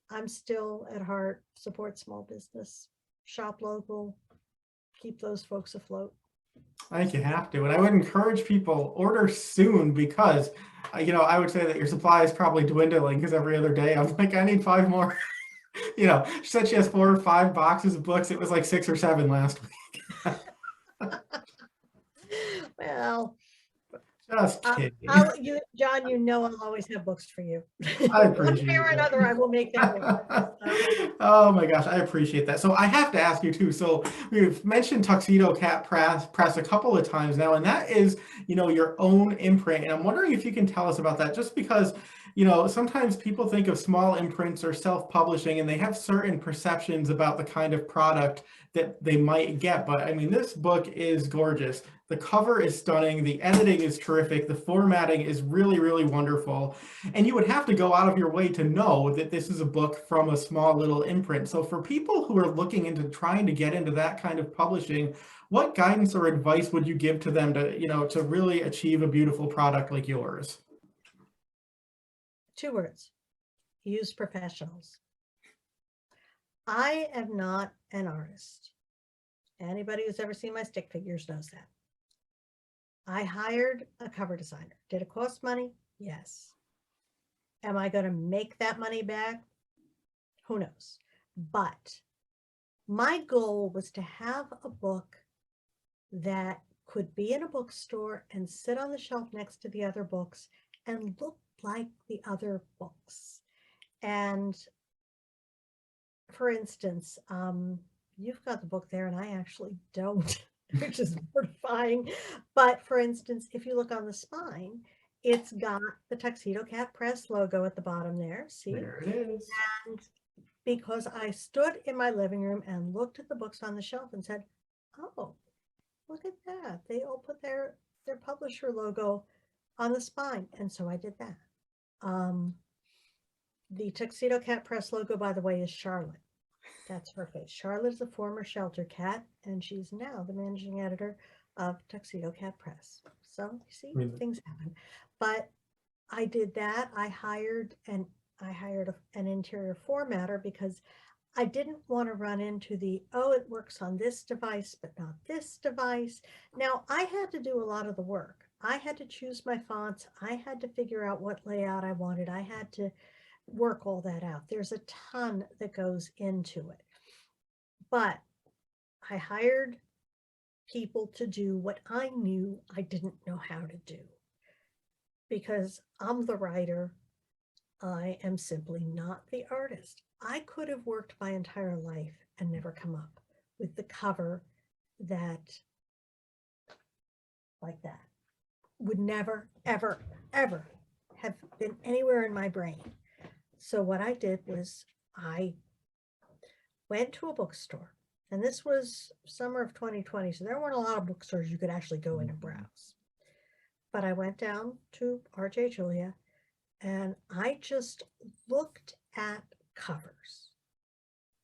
I'm still at heart support small business, shop local, keep those folks afloat. I think you have to. And I would encourage people, order soon, because, I would say that your supply is probably dwindling, because every other day I'm like, I need 5 more. She said she has 4 or 5 boxes of books. It was like 6 or 7 last week. Well, just kidding. John, I'll always have books for you. I appreciate One way or another, I will make that work. Oh my gosh, I appreciate that. So I have to ask you too. So we've mentioned Tuxedo Cat Press a couple of times now, and that is, your own imprint. And I'm wondering if you can tell us about that, just because, sometimes people think of small imprints or self-publishing, and they have certain perceptions about the kind of product that they might get. But I mean, this book is gorgeous. The cover is stunning. The editing is terrific. The formatting is really, really wonderful. And you would have to go out of your way to know that this is a book from a small little imprint. So for people who are looking into trying to get into that kind of publishing, what guidance or advice would you give to them to really achieve a beautiful product like yours? 2 words: use professionals. I am not an artist. Anybody who's ever seen my stick figures knows that. I hired a cover designer. Did it cost money? Yes. Am I going to make that money back? Who knows? But my goal was to have a book that could be in a bookstore and sit on the shelf next to the other books and look like the other books. And for instance, you've got the book there and I actually don't, which is mortifying. But for instance, if you look on the spine, it's got the Tuxedo Cat Press logo at the bottom there. See? There it is. And because I stood in my living room and looked at the books on the shelf and said, oh, look at that. They all put their publisher logo on the spine. And so I did that. The Tuxedo Cat Press logo, by the way, is Charlotte. That's her face. Charlotte is a former shelter cat, and she's now the managing editor of Tuxedo Cat Press. So you see, things happen. But I did that. I hired an interior formatter because I didn't want to run into oh, it works on this device, but not this device. Now, I had to do a lot of the work. I had to choose my fonts. I had to figure out what layout I wanted. I had to work all that out. There's a ton that goes into it. But I hired people to do what I knew I didn't know how to do. Because I'm the writer, I am simply not the artist. I could have worked my entire life and never come up with the cover that, like that, would never, ever, ever have been anywhere in my brain. So what I did was I went to a bookstore, and this was summer of 2020, so there weren't a lot of bookstores you could actually go in and browse. But I went down to R.J. Julia, and I just looked at covers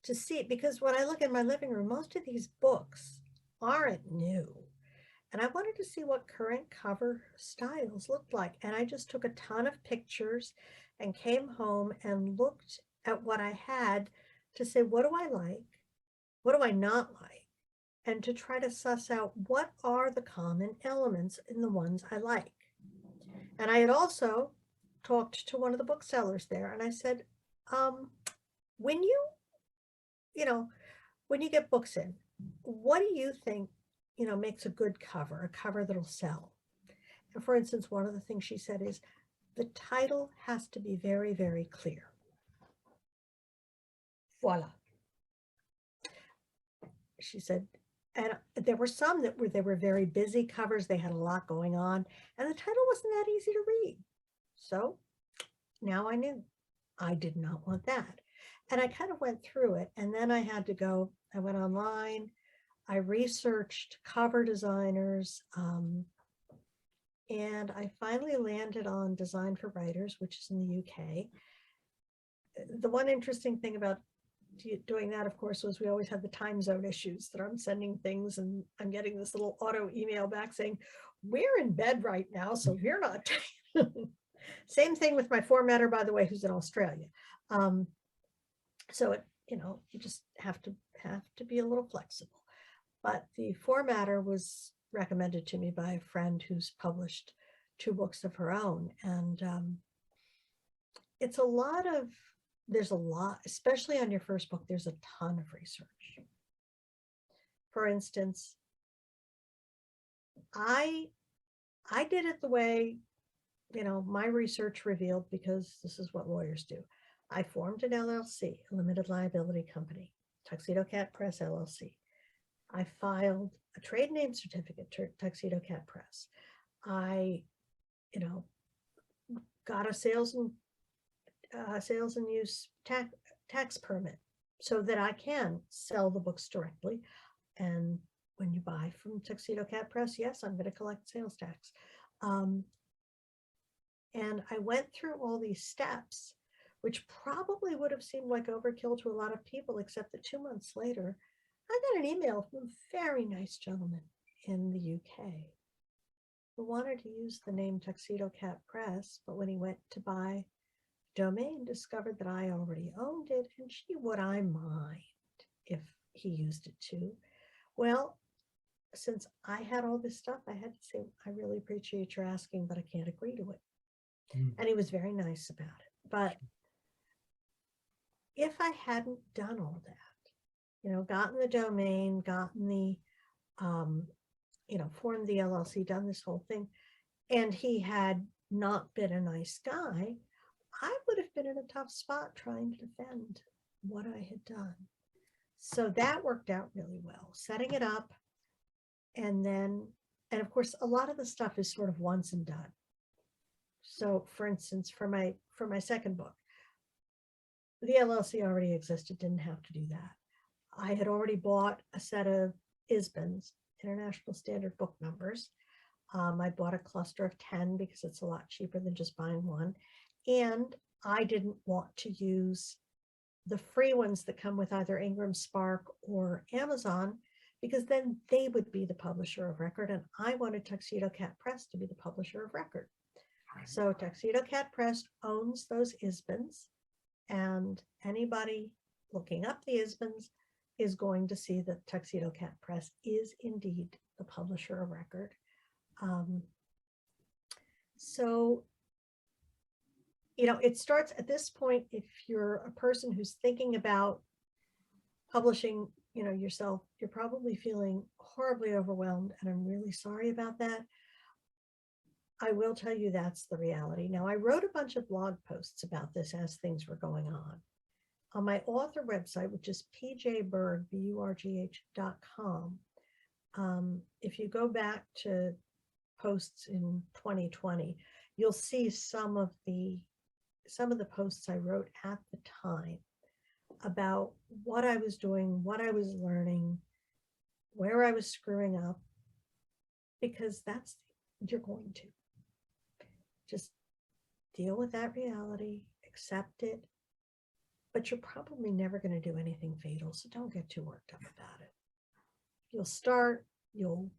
to see, because when I look in my living room, most of these books aren't new. And I wanted to see what current cover styles looked like. And I just took a ton of pictures and came home and looked at what I had to say, what do I like? What do I not like? And to try to suss out what are the common elements in the ones I like. And I had also talked to one of the booksellers there, and I said, when when you get books in, what do you think, makes a good cover, a cover that'll sell? And for instance, one of the things she said is the title has to be very, very clear. Voila. She said, and there were some they were very busy covers. They had a lot going on, and the title wasn't that easy to read. So now I knew I did not want that. And I kind of went through it, and then I went online, I researched cover designers, and I finally landed on Design for Writers, which is in the UK. The one interesting thing about doing that, of course, was we always had the time zone issues that I'm sending things and I'm getting this little auto email back saying, we're in bed right now, so we're not. Same thing with my formatter, by the way, who's in Australia. So you just have to be a little flexible. But the formatter was recommended to me by a friend who's published 2 books of her own. And there's a lot, especially on your first book, there's a ton of research. For instance, I did it the way, my research revealed, because this is what lawyers do. I formed an LLC, a limited liability company, Tuxedo Cat Press LLC. I filed a trade name certificate to Tuxedo Cat Press. I, got a sales and use tax permit so that I can sell the books directly. And when you buy from Tuxedo Cat Press, yes, I'm going to collect sales tax. And I went through all these steps, which probably would have seemed like overkill to a lot of people, except that 2 months later, I got an email from a very nice gentleman in the UK who wanted to use the name Tuxedo Cat Press, but when he went to buy domain, discovered that I already owned it, and gee, would I mind if he used it too? Well, since I had all this stuff, I had to say, I really appreciate your asking, but I can't agree to it. And he was very nice about it. But if I hadn't done all that, gotten the domain, gotten the, formed the LLC, done this whole thing, and he had not been a nice guy, I would have been in a tough spot trying to defend what I had done. So that worked out really well, setting it up. And of course, a lot of the stuff is sort of once and done. So for instance, for my second book, the LLC already existed, didn't have to do that. I had already bought a set of ISBNs, International Standard Book Numbers. I bought a cluster of 10 because it's a lot cheaper than just buying one. And I didn't want to use the free ones that come with either Ingram Spark or Amazon, because then they would be the publisher of record. And I wanted Tuxedo Cat Press to be the publisher of record. So Tuxedo Cat Press owns those ISBNs, and anybody looking up the Isbins is going to see that Tuxedo Cat Press is indeed the publisher of record. So, it starts at this point. If you're a person who's thinking about publishing, yourself, you're probably feeling horribly overwhelmed, and I'm really sorry about that. I will tell you that's the reality. Now, I wrote a bunch of blog posts about this as things were going on. On my author website, which is pjburgh.com, if you go back to posts in 2020, you'll see some of the posts I wrote at the time about what I was doing, what I was learning, where I was screwing up, because you're going to. Just deal with that reality, accept it, but you're probably never going to do anything fatal, so don't get too worked up about it. You'll start, you'll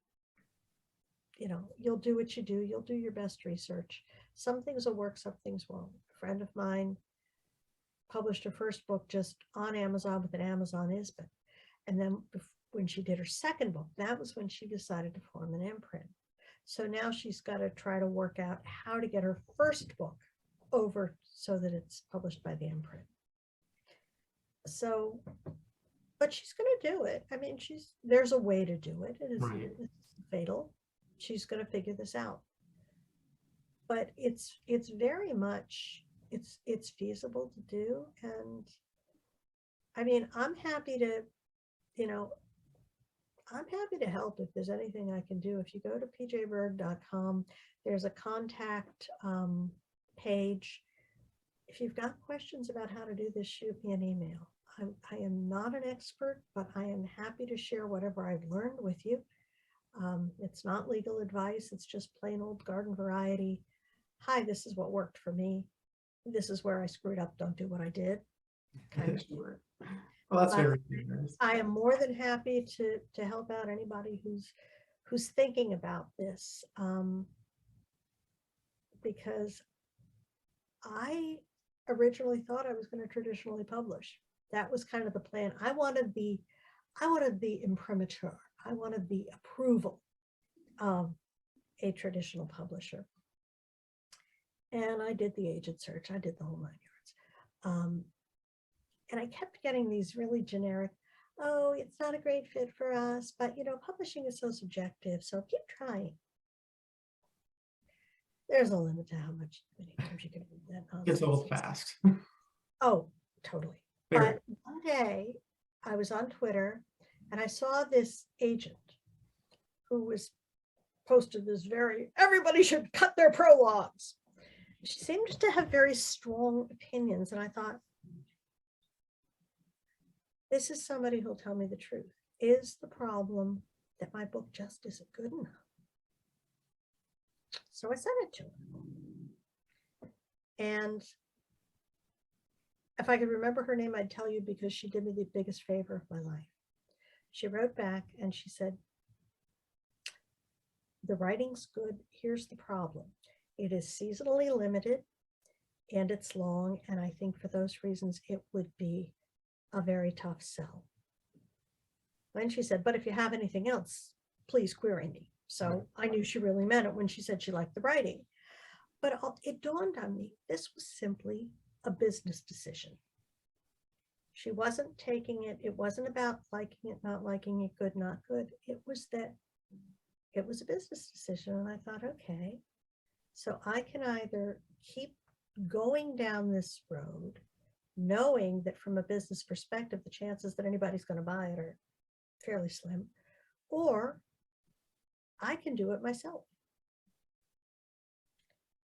do what you do, you'll do your best research. Some things will work, some things won't. A friend of mine published her first book just on Amazon with an Amazon Isbin. And then when she did her second book, that was when she decided to form an imprint. So now she's got to try to work out how to get her first book over so that it's published by the imprint. So, but she's going to do it. I mean, there's a way to do it. It's fatal. She's going to figure this out. But it's very much, it's feasible to do. And I mean, I'm happy to help if there's anything I can do. If you go to pjburgh.com, there's a contact page. If you've got questions about how to do this, shoot me an email. I am not an expert, but I am happy to share whatever I've learned with you. It's not legal advice. It's just plain old garden variety. Hi, this is what worked for me. This is where I screwed up. Don't do what I did. Kind of. Sure. Well, that's very nice. I am more than happy to help out anybody who's thinking about this, because I originally thought I was going to traditionally publish. That was kind of the plan. I wanted the imprimatur. I wanted the approval of a traditional publisher. And I did the agent search. I did the whole 9 yards. And I kept getting these really generic, oh, it's not a great fit for us, but publishing is so subjective, so keep trying. There's a limit to how many times you can read that nonsense. It's old fast. Oh, totally. But one day I was on Twitter and I saw this agent who was posted this everybody should cut their prologues. She seemed to have very strong opinions, and I thought, this is somebody who'll tell me the truth. Is the problem that my book just isn't good enough? So I sent it to her. And if I could remember her name, I'd tell you, because she did me the biggest favor of my life. She wrote back and she said, the writing's good. Here's the problem. It is seasonally limited and it's long. And I think for those reasons, it would be a very tough sell. Then she said, but if you have anything else, please query me. So I knew she really meant it when she said she liked the writing. But it dawned on me, this was simply a business decision. She wasn't taking it. It wasn't about liking it, not liking it, good, not good. It was a business decision. And I thought, okay, so I can either keep going down this road, knowing that from a business perspective, the chances that anybody's going to buy it are fairly slim, or I can do it myself.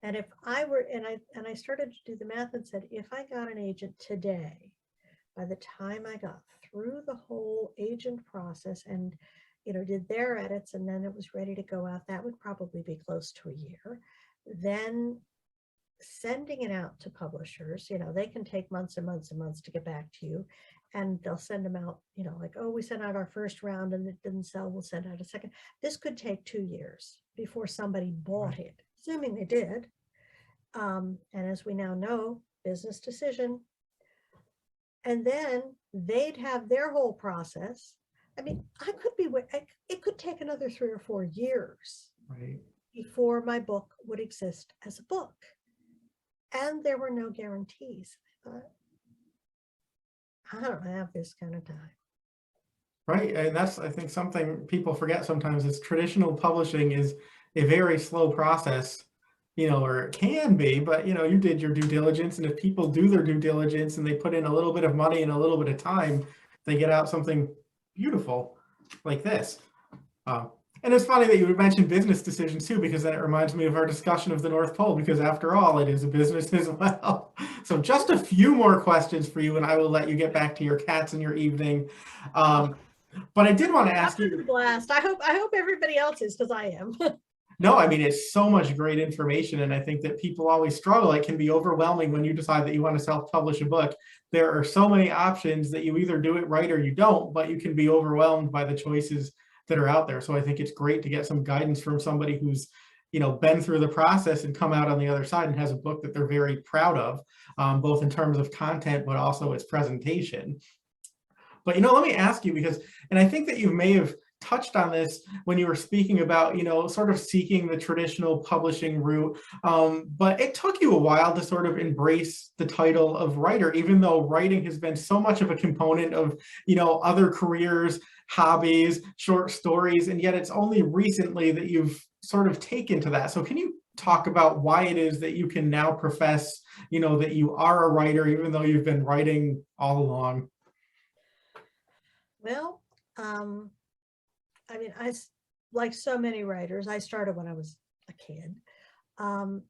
And if I were, and I started to do the math and said, if I got an agent today, by the time I got through the whole agent process and, did their edits, and then it was ready to go out, that would probably be close to a year. Then sending it out to publishers, they can take months and months and months to get back to you, and they'll send them out, like, oh, we sent out our first round and it didn't sell, we'll send out a second. This could take 2 years before somebody bought it, assuming they did. And as we now know, business decision. And then They'd have their whole process. I mean, it could take another 3 or 4 years Right. before my book would exist as a book. And there were no guarantees. I thought, I don't have this kind of time. Right. And that's, I think, something people forget sometimes is traditional publishing is a very slow process, or it can be, but you did your due diligence. And if people do their due diligence and they put in a little bit of money and a little bit of time, they get out something beautiful like this. And it's funny that you would mention business decisions too, because then it reminds me of our discussion of the North Pole, because after all, it is a business as well. So just a few more questions for you, and I will let you get back to your cats and your evening. But I did want to ask you. A blast. I hope everybody else is, because I am. No, I mean, it's so much great information. And I think that people always struggle. It can be overwhelming when you decide that you want to self-publish a book. There are so many options that you either do it right or you don't, but you can be overwhelmed by the choices that are out there. So I think it's great to get some guidance from somebody who's, been through the process and come out on the other side and has a book that they're very proud of, both in terms of content, but also its presentation. But, let me ask you, because, and I think that you may have touched on this when you were speaking about, sort of seeking the traditional publishing route. But it took you a while to sort of embrace the title of writer, even though writing has been so much of a component of, other careers, hobbies, short stories, and yet it's only recently that you've sort of taken to that. So can you talk about why it is that you can now profess, that you are a writer, even though you've been writing all along? Well, I mean, like so many writers, I started when I was a kid. And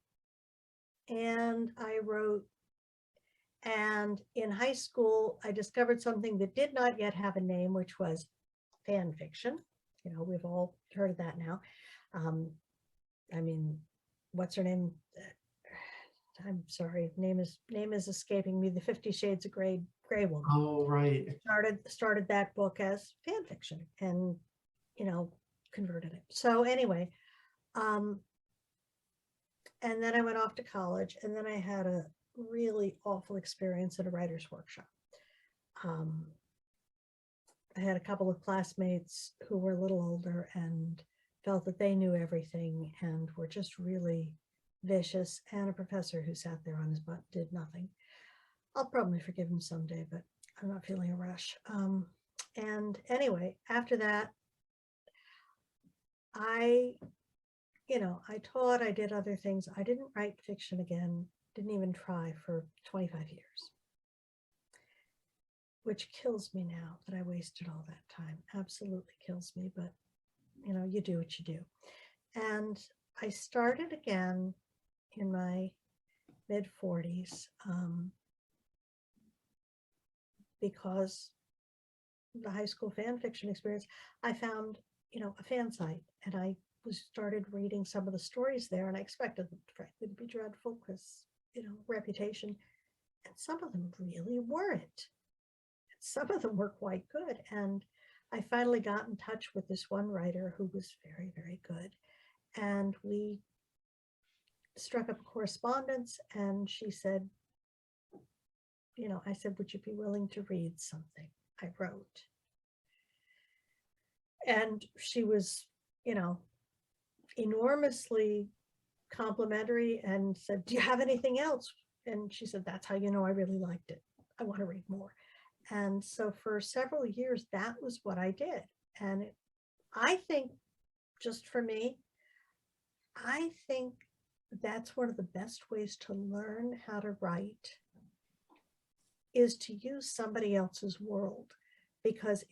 I wrote, and in high school, I discovered something that did not yet have a name, which was fan fiction. We've all heard of that now. I mean, what's her name? I'm sorry, name is escaping me. The 50 Shades of Grey woman. Oh, right. Started that book as fan fiction, and converted it. So anyway, and then I went off to college, and then I had a really awful experience at a writer's workshop. I had a couple of classmates who were a little older and felt that they knew everything and were just really vicious, and a professor who sat there on his butt, did nothing. I'll probably forgive him someday, but I'm not feeling a rush. And anyway, after that, I taught, I did other things. I didn't write fiction again, didn't even try for 25 years, which kills me now that I wasted all that time. Absolutely kills me, but you do what you do. And I started again in my mid-40s because the high school fan fiction experience, I found, a fan site, and I started reading some of the stories there, and I expected them, frankly, to be dreadful because, reputation, and some of them really weren't. Some of them were quite good. And I finally got in touch with this one writer who was very, very good. And we struck up a correspondence, and she said, I said, would you be willing to read something I wrote? And she was, enormously complimentary and said, do you have anything else? And she said, that's how I really liked it. I want to read more. And so for several years, that was what I did. And I think, just for me, I think that's one of the best ways to learn how to write, is to use somebody else's world, because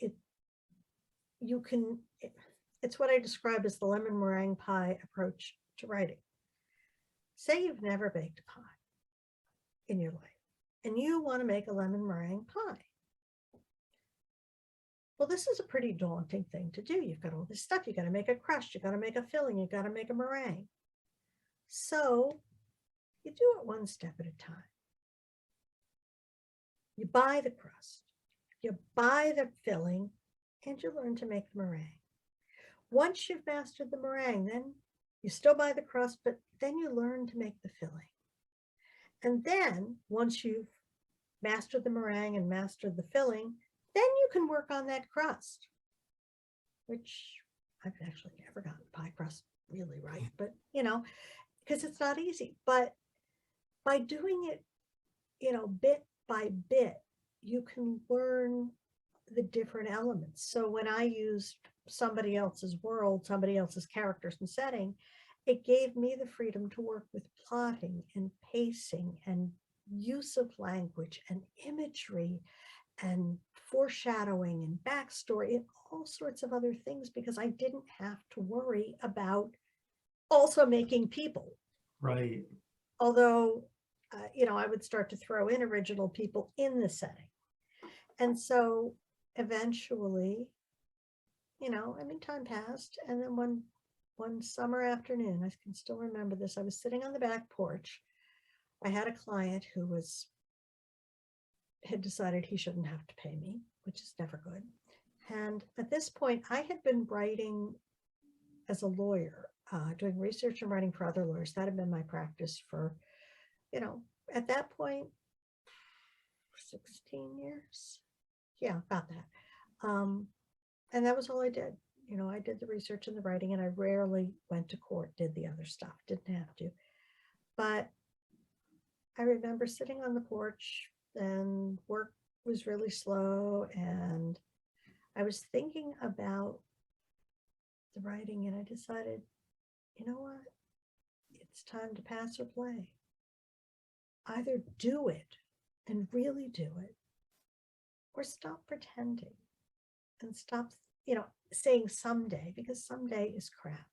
it's what I describe as the lemon meringue pie approach to writing. Say you've never baked a pie in your life, and you want to make a lemon meringue pie. Well, this is a pretty daunting thing to do. You've got all this stuff. You got to make a crust. You got to make a filling. You got to make a meringue. So you do it one step at a time. You buy the crust, you buy the filling, and you learn to make the meringue. Once you've mastered the meringue, then you still buy the crust, but then you learn to make the filling. And then once you've mastered the meringue and mastered the filling, then you can work on that crust, which I've actually never gotten pie crust really right, but because it's not easy. But by doing it, bit by bit, you can learn the different elements. So when I used somebody else's world, somebody else's characters and setting, it gave me the freedom to work with plotting and pacing and use of language and imagery and foreshadowing and backstory and all sorts of other things, because I didn't have to worry about also making people. Right. Although, I would start to throw in original people in the setting. And so eventually, time passed. And then one summer afternoon, I can still remember this, I was sitting on the back porch. I had a client who had decided he shouldn't have to pay me, which is never good. And at this point, I had been writing as a lawyer, doing research and writing for other lawyers. That had been my practice for, at that point, 16 years. Yeah, about that. And that was all I did. I did the research and the writing, and I rarely went to court, did the other stuff, didn't have to. But I remember sitting on the porch, and work was really slow, and I was thinking about the writing, and I decided, you know what? It's time to pass or play. Either do it and really do it, or stop pretending and stop, saying someday, because someday is crap.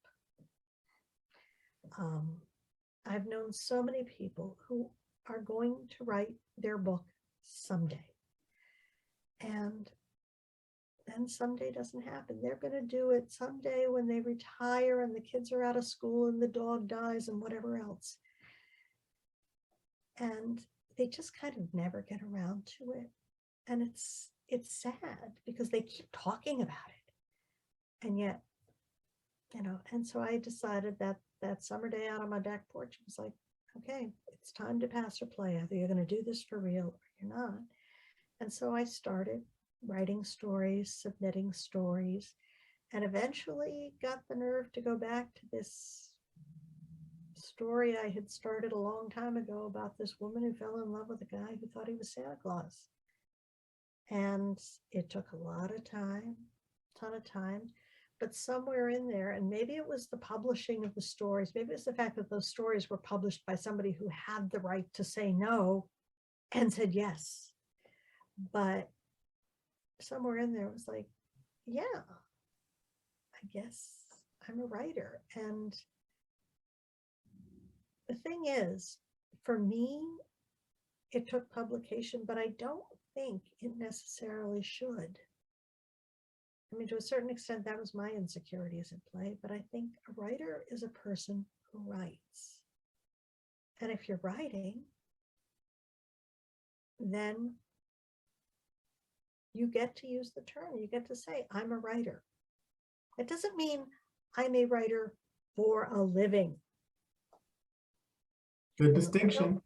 I've known so many people who are going to write their book someday. And then someday doesn't happen. They're going to do it someday when they retire and the kids are out of school and the dog dies and whatever else. And they just kind of never get around to it. And it's sad because they keep talking about it. And yet, and so I decided that summer day out on my back porch, it was like, okay, it's time to pass or play. Either you're going to do this for real or you're not. And so I started writing stories, submitting stories, and eventually got the nerve to go back to this story I had started a long time ago about this woman who fell in love with a guy who thought he was Santa Claus. And it took a lot of time, ton of time, but somewhere in there, and maybe it was the publishing of the stories, maybe it's the fact that those stories were published by somebody who had the right to say no and said yes. But somewhere in there it was like, yeah, I guess I'm a writer. And the thing is, for me, it took publication, but I don't think it necessarily should. I mean, to a certain extent, that was my insecurities at play, but I think a writer is a person who writes. And if you're writing, then you get to use the term. You get to say, I'm a writer. It doesn't mean I'm a writer for a living. Good distinction.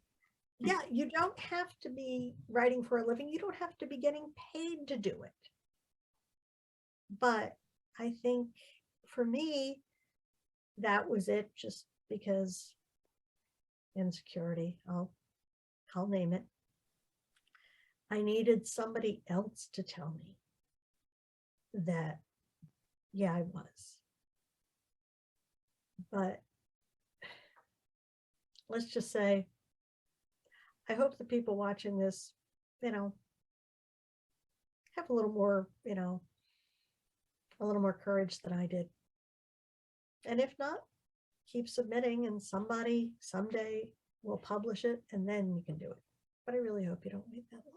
Yeah, you don't have to be writing for a living. You don't have to be getting paid to do it. But I think for me, that was it, just because insecurity, I'll name it. I needed somebody else to tell me that, yeah, I was. But let's just say, I hope the people watching this, have a little more, a little more courage than I did. And if not, keep submitting, and somebody someday will publish it, and then you can do it. But I really hope you don't wait that long.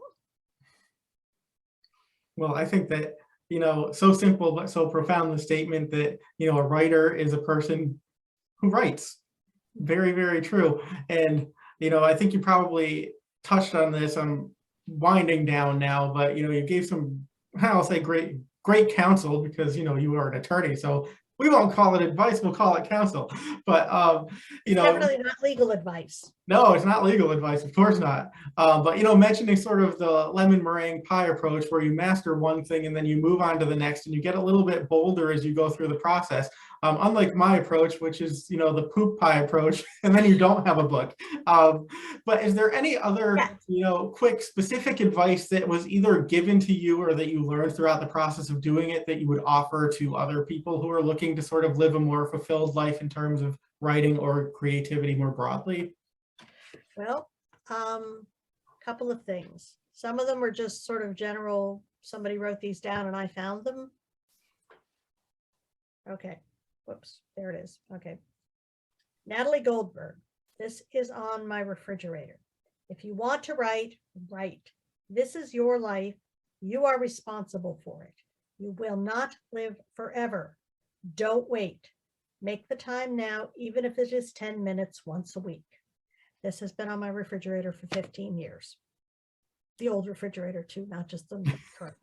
Well, I think that, so simple but so profound, the statement that, a writer is a person who writes. Very, very true. And, I think you probably touched on this. I'm winding down now, but, you gave some, I'll say great counsel, because, you are an attorney. So we won't call it advice, we'll call it counsel. But you It's know, definitely not legal advice. no, it's not legal advice, of course not. But you know, mentioning sort of the lemon meringue pie approach, where you master one thing and then you move on to the next, and you get a little bit bolder as you go through the process. Unlike my approach, which is, you know, the poop pie approach, and then you don't have a book. But is there any other, Yeah. you know, quick specific advice that was either given to you or that you learned throughout the process of doing it that you would offer to other people who are looking to sort of live a more fulfilled life in terms of writing or creativity more broadly? Well, couple of things. Some of them were just sort of general, somebody wrote these down and I found them. Okay, whoops, there it is. Okay. Natalie Goldberg, this is on my refrigerator. If you want to write, write. This is your life. You are responsible for it. You will not live forever. Don't wait. Make the time now, even if it is 10 minutes once a week. This has been on my refrigerator for 15 years. The old refrigerator too, not just the current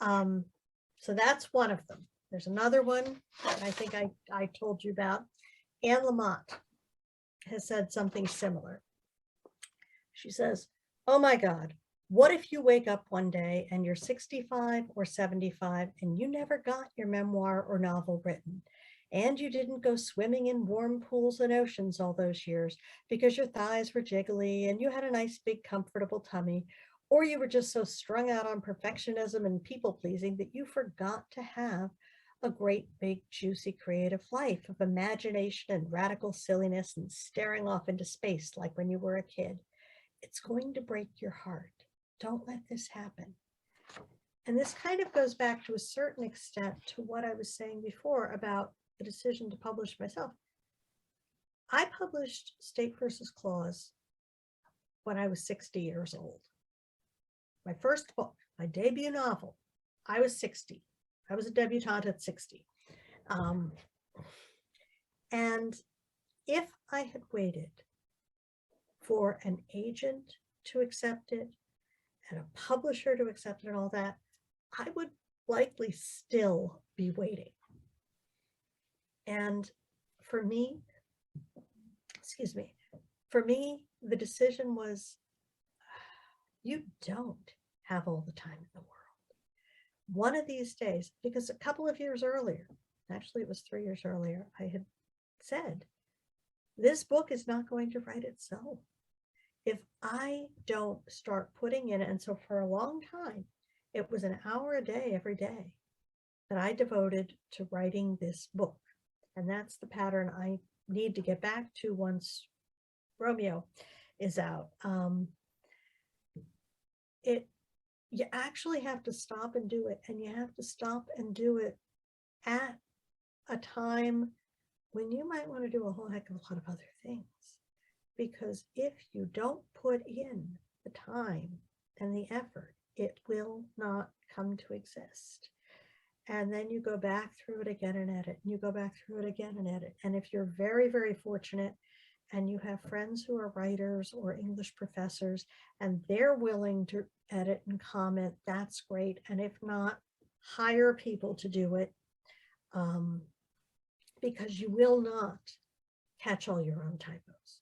one. So that's one of them. There's another one that I think I told you about. Anne Lamott has said something similar. She says, oh my God, what if you wake up one day and you're 65 or 75 and you never got your memoir or novel written? And you didn't go swimming in warm pools and oceans all those years because your thighs were jiggly and you had a nice big comfortable tummy, or you were just so strung out on perfectionism and people pleasing that you forgot to have a great big juicy creative life of imagination and radical silliness and staring off into space like when you were a kid. It's going to break your heart. Don't let this happen. And this kind of goes back to a certain extent to what I was saying before about the decision to publish myself. I published State versus Claus when I was 60 years old. My first book, my debut novel, I was 60. I was a debutante at 60. And if I had waited for an agent to accept it and a publisher to accept it and all that, I would likely still be waiting. And for me, the decision was, you don't have all the time in the world. One of these days, because a couple of years earlier, actually it was 3 years earlier, I had said, this book is not going to write itself. If I don't start putting in, and so for a long time, it was an hour a day, every day, that I devoted to writing this book. And that's the pattern I need to get back to once Romeo is out. You actually have to stop and do it, and you have to stop and do it at a time when you might want to do a whole heck of a lot of other things. Because if you don't put in the time and the effort, it will not come to exist. And then you go back through it again and edit, and you go back through it again and edit. And if you're very, very fortunate and you have friends who are writers or English professors and they're willing to edit and comment, that's great. And if not, hire people to do it, because you will not catch all your own typos.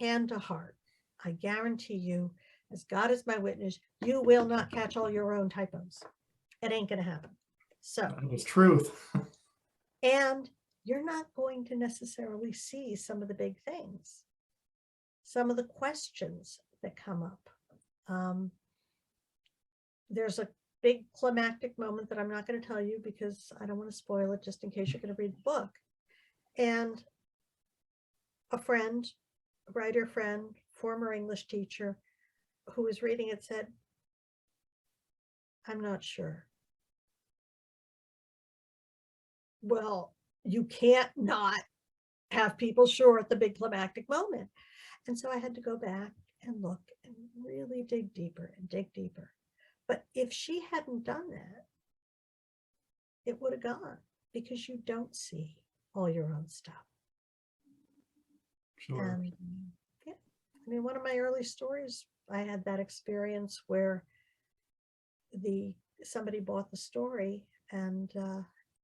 Hand to heart, I guarantee you, as God is my witness, you will not catch all your own typos. It ain't going to happen. So it's truth. And you're not going to necessarily see some of the big things, some of the questions that come up. There's a big climactic moment that I'm not going to tell you because I don't want to spoil it, just in case you're going to read the book. And a friend, a writer friend, former English teacher who was reading it said, I'm not sure. Well, you can't not have people sure at the big climactic moment. And so I had to go back and look and really dig deeper and dig deeper. But if she hadn't done that, it would have gone, because you don't see all your own stuff. Sure. And yeah, I mean, one of my early stories, I had that experience where somebody bought the story and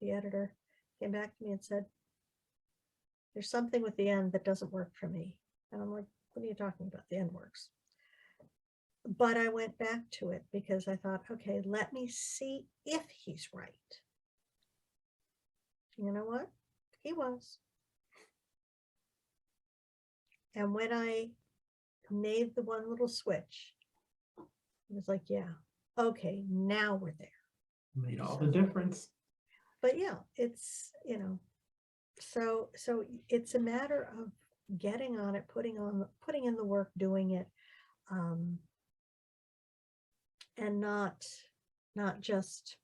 the editor came back to me and said, there's something with the end that doesn't work for me. And I'm like, what are you talking about? The end works. But I went back to it because I thought, okay, let me see if he's right. You know what? He was. And when I made the one little switch, it was like, yeah, okay, now we're there. Made all the difference. But yeah, it's, so it's a matter of getting on it, putting in the work, doing it, and not just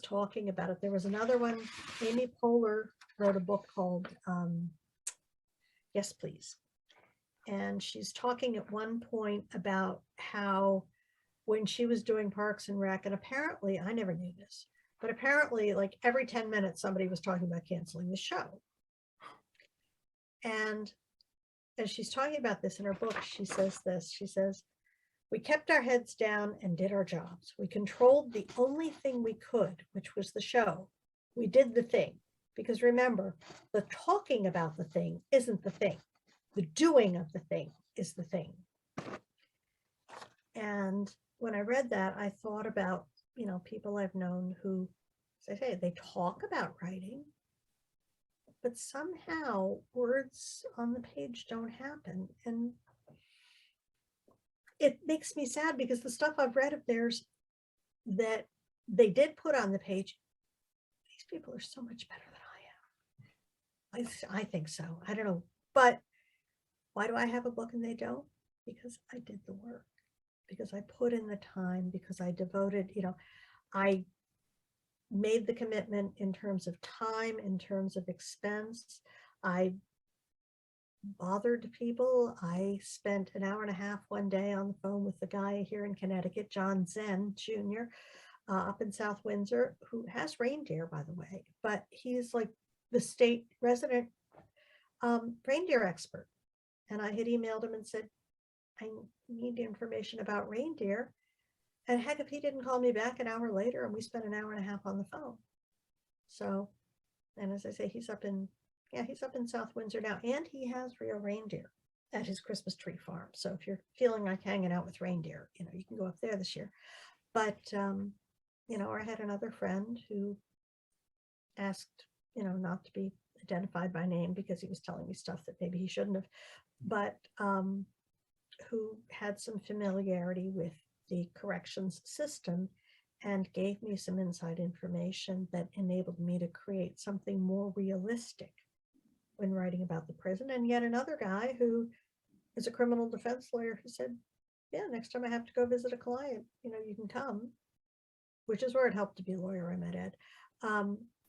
talking about it. There was another one. Amy Poehler wrote a book called Yes, Please. And she's talking at one point about how when she was doing Parks and Rec, and apparently, I never knew this, but apparently like every 10 minutes, somebody was talking about canceling the show. And as she's talking about this in her book, she says this, she says, we kept our heads down and did our jobs. We controlled the only thing we could, which was the show. We did the thing. Because remember, the talking about the thing isn't the thing. The doing of the thing is the thing. And when I read that, I thought about, people I've known who, as I say, they talk about writing, but somehow words on the page don't happen. And it makes me sad because the stuff I've read of theirs that they did put on the page, these people are so much better than I am. I think so. I don't know. But why do I have a book and they don't? Because I did the work, because I put in the time, because I devoted, I made the commitment in terms of time, in terms of expense. I bothered people. I spent an hour and a half one day on the phone with the guy here in Connecticut, John Zen Jr., up in South Windsor, who has reindeer, by the way, but he's like the state resident reindeer expert. And I had emailed him and said, I need information about reindeer. And heck, if he didn't call me back an hour later, and we spent an hour and a half on the phone. So, and as I say, he's up in South Windsor now, and he has real reindeer at his Christmas tree farm. So if you're feeling like hanging out with reindeer, you can go up there this year. But, I had another friend who asked, not to be identified by name because he was telling me stuff that maybe he shouldn't have, but who had some familiarity with the corrections system and gave me some inside information that enabled me to create something more realistic when writing about the prison. And yet another guy who is a criminal defense lawyer who said, yeah, next time I have to go visit a client, you can come, which is where it helped to be a lawyer, I might add.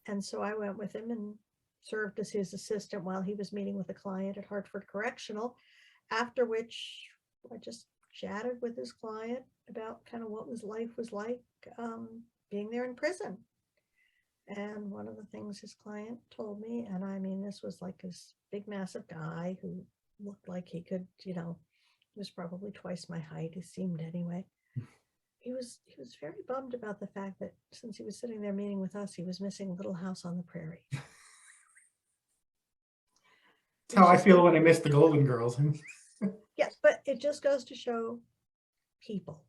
And so I went with him and served as his assistant while he was meeting with a client at Hartford Correctional, after which I just chatted with his client about kind of what life was like being there in prison. And one of the things his client told me, and I mean, this was like this big, massive guy who looked like he could, he was probably twice my height, he seemed anyway. He was very bummed about the fact that since he was sitting there meeting with us, he was missing Little House on the Prairie. That's how I feel when I miss the Golden Girls. Yes, but it just goes to show people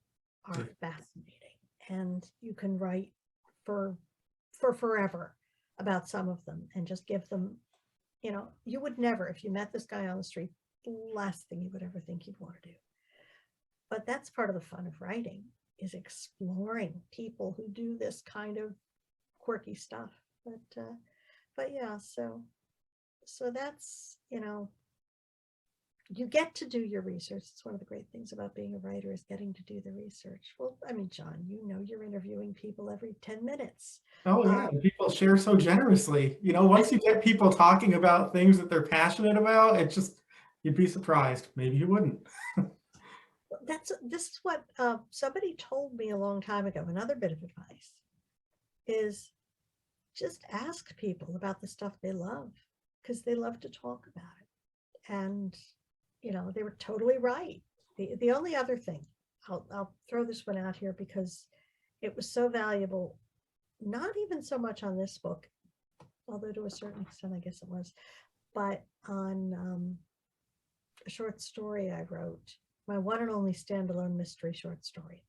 are fascinating, and you can write for forever about some of them and just give them, you would never, if you met this guy on the street, the last thing you would ever think you'd want to do. But that's part of the fun of writing, is exploring people who do this kind of quirky stuff. But yeah, so that's, you get to do your research. It's one of the great things about being a writer, is getting to do the research. Well, I mean, John, you're interviewing people every 10 minutes. Oh yeah, people share so generously. Once you get people talking about things that they're passionate about, you'd be surprised. Maybe you wouldn't. This is what somebody told me a long time ago. Another bit of advice is just ask people about the stuff they love, because they love to talk about it. And they were totally right. The only other thing, I'll throw this one out here because it was so valuable not even so much on this book, although to a certain extent, I guess it was, but on a short story I wrote, my one and only standalone mystery short story,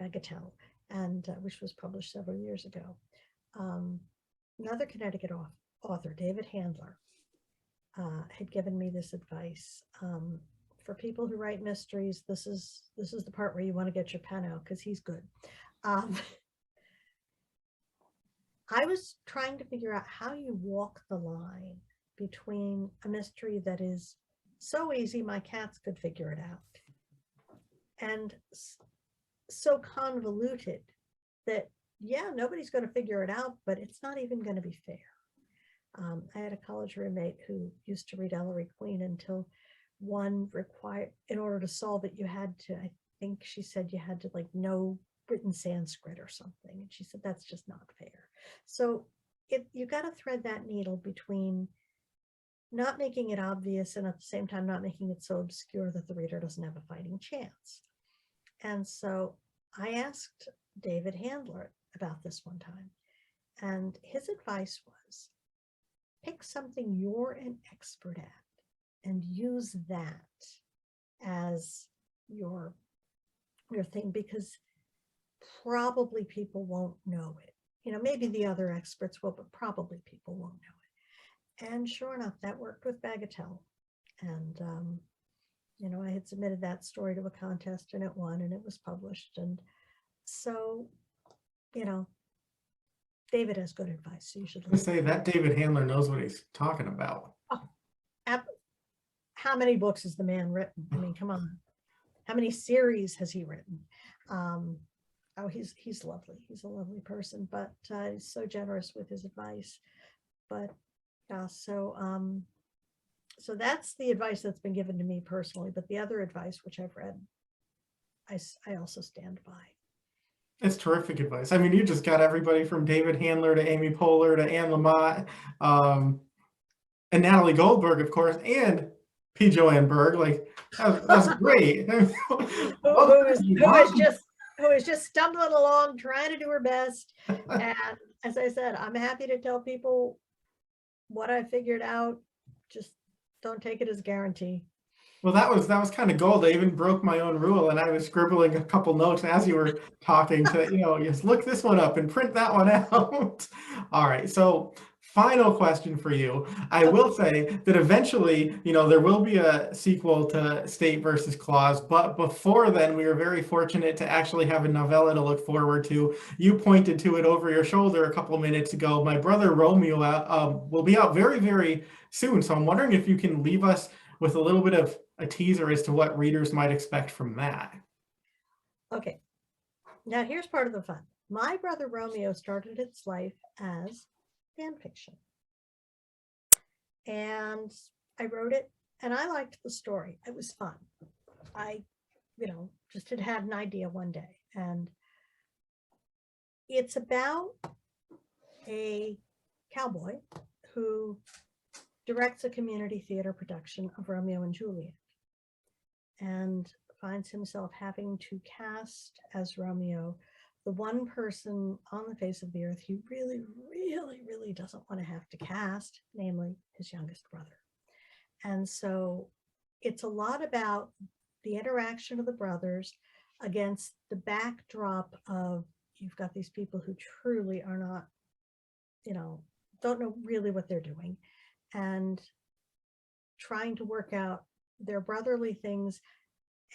Bagatelle, and which was published several years ago. Another Connecticut author, David Handler, had given me this advice. For people who write mysteries, this is the part where you want to get your pen out because he's good. I was trying to figure out how you walk the line between a mystery that is so easy my cats could figure it out and so convoluted that, yeah, nobody's going to figure it out, but it's not even going to be fair. I had a college roommate who used to read Ellery Queen until one required, in order to solve it, you had to, I think she said you had to like know written Sanskrit or something. And she said, that's just not fair. So you got to thread that needle between not making it obvious and at the same time not making it so obscure that the reader doesn't have a fighting chance. And so I asked David Handler about this one time, and his advice was, pick something you're an expert at and use that as your thing, because probably people won't know it. You know, maybe the other experts will, but probably people won't know it. And sure enough, that worked with Bagatelle. And, you know, I had submitted that story to a contest and it won and it was published. And so, you know, David has good advice. So you should say that David Handler knows what he's talking about. Oh, how many books has the man written? I mean, come on. How many series has he written? Oh, he's lovely. He's a lovely person, but he's so generous with his advice. But yeah, so that's the advice that's been given to me personally. But the other advice, which I've read, I also stand by. It's terrific advice. I mean, you just got everybody from David Handler to Amy Poehler to Anne Lamott, and Natalie Goldberg, of course, and P. Joanne Burgh. Like, that's great. who is just stumbling along, trying to do her best. And as I said, I'm happy to tell people what I figured out. Just don't take it as a guarantee. Well, that was kind of gold. I even broke my own rule, and I was scribbling a couple notes as you were talking to, you know, just look this one up and print that one out. All right, so final question for you. I will say that eventually, you know, there will be a sequel to State versus Claus, but before then, we were very fortunate to actually have a novella to look forward to. You pointed to it over your shoulder a couple minutes ago. My Brother Romeo will be out very, very soon, so I'm wondering if you can leave us with a little bit of a teaser as to what readers might expect from that. Okay. Now here's part of the fun. My Brother Romeo started its life as fan fiction. And I wrote it and I liked the story. It was fun. I, you know, just had an idea one day. And it's about a cowboy who directs a community theater production of Romeo and Juliet and finds himself having to cast as Romeo the one person on the face of the earth he really, really, really doesn't want to have to cast, namely his youngest brother. And so it's a lot about the interaction of the brothers against the backdrop of, you've got these people who truly are not, you know, don't know really what they're doing, and trying to work out their brotherly things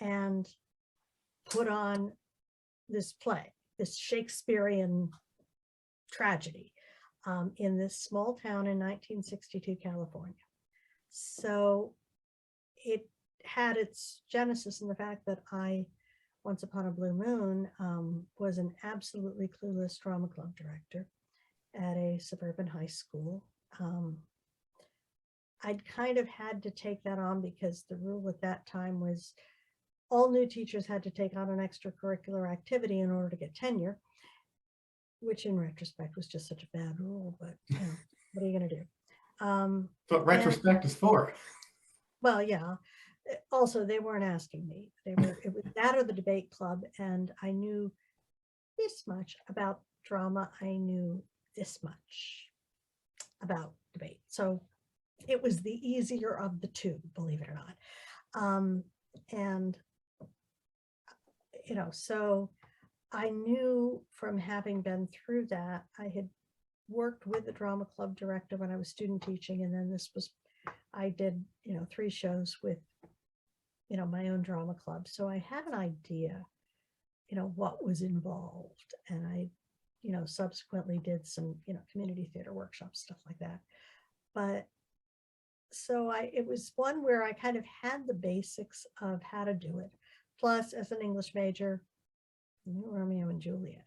and put on this play, this Shakespearean tragedy in this small town in 1962 California. So it had its genesis in the fact that I, once upon a blue moon, was an absolutely clueless drama club director at a suburban high school. I'd kind of had to take that on because the rule at that time was all new teachers had to take on an extracurricular activity in order to get tenure, which in retrospect was just such a bad rule, but you know, what are you going to do? What retrospect is for. Well, yeah. Also, they weren't asking me. It was that or the debate club, and I knew this much about drama, I knew this much about debate. So it was the easier of the two, believe it or not. And, so I knew from having been through that, I had worked with the drama club director when I was student teaching. And then I did, 3 shows with, my own drama club. So I had an idea, what was involved. And I, subsequently did some, community theater workshops, stuff like that. But so it was one where I kind of had the basics of how to do it. Plus, as an English major, Romeo and Juliet.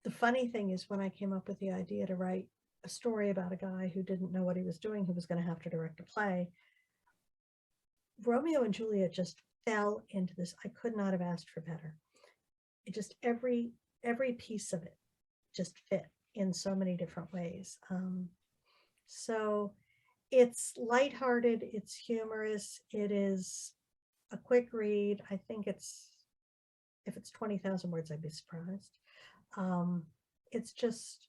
The funny thing is, when I came up with the idea to write a story about a guy who didn't know what he was doing, who was going to have to direct a play, Romeo and Juliet just fell into this. I could not have asked for better. It just, every piece of it just fit in so many different ways. So it's lighthearted, it's humorous, it is a quick read. I think if it's 20,000 words, I'd be surprised. It's just,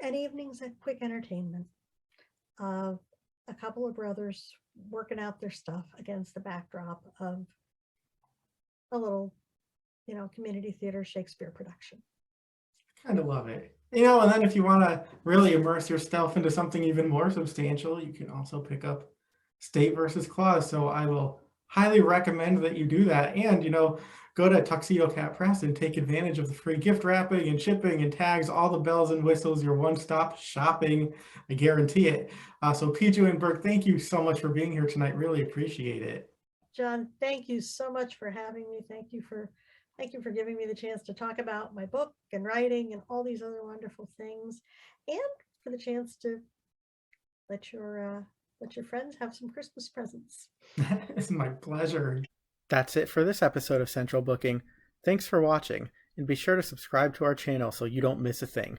an evening's a quick entertainment of a couple of brothers working out their stuff against the backdrop of a little, community theater Shakespeare production. Kind of love it. And then if you want to really immerse yourself into something even more substantial, you can also pick up State versus Claus. So I will highly recommend that you do that. And, go to Tuxedo Cat Press and take advantage of the free gift wrapping and shipping and tags, all the bells and whistles, your one-stop shopping. I guarantee it. So PJ and Burke, thank you so much for being here tonight. Really appreciate it. John, thank you so much for having me. Thank you for giving me the chance to talk about my book and writing and all these other wonderful things, and for the chance to let your friends have some Christmas presents. It's my pleasure. That's it for this episode of Central Booking. Thanks for watching, and be sure to subscribe to our channel so you don't miss a thing.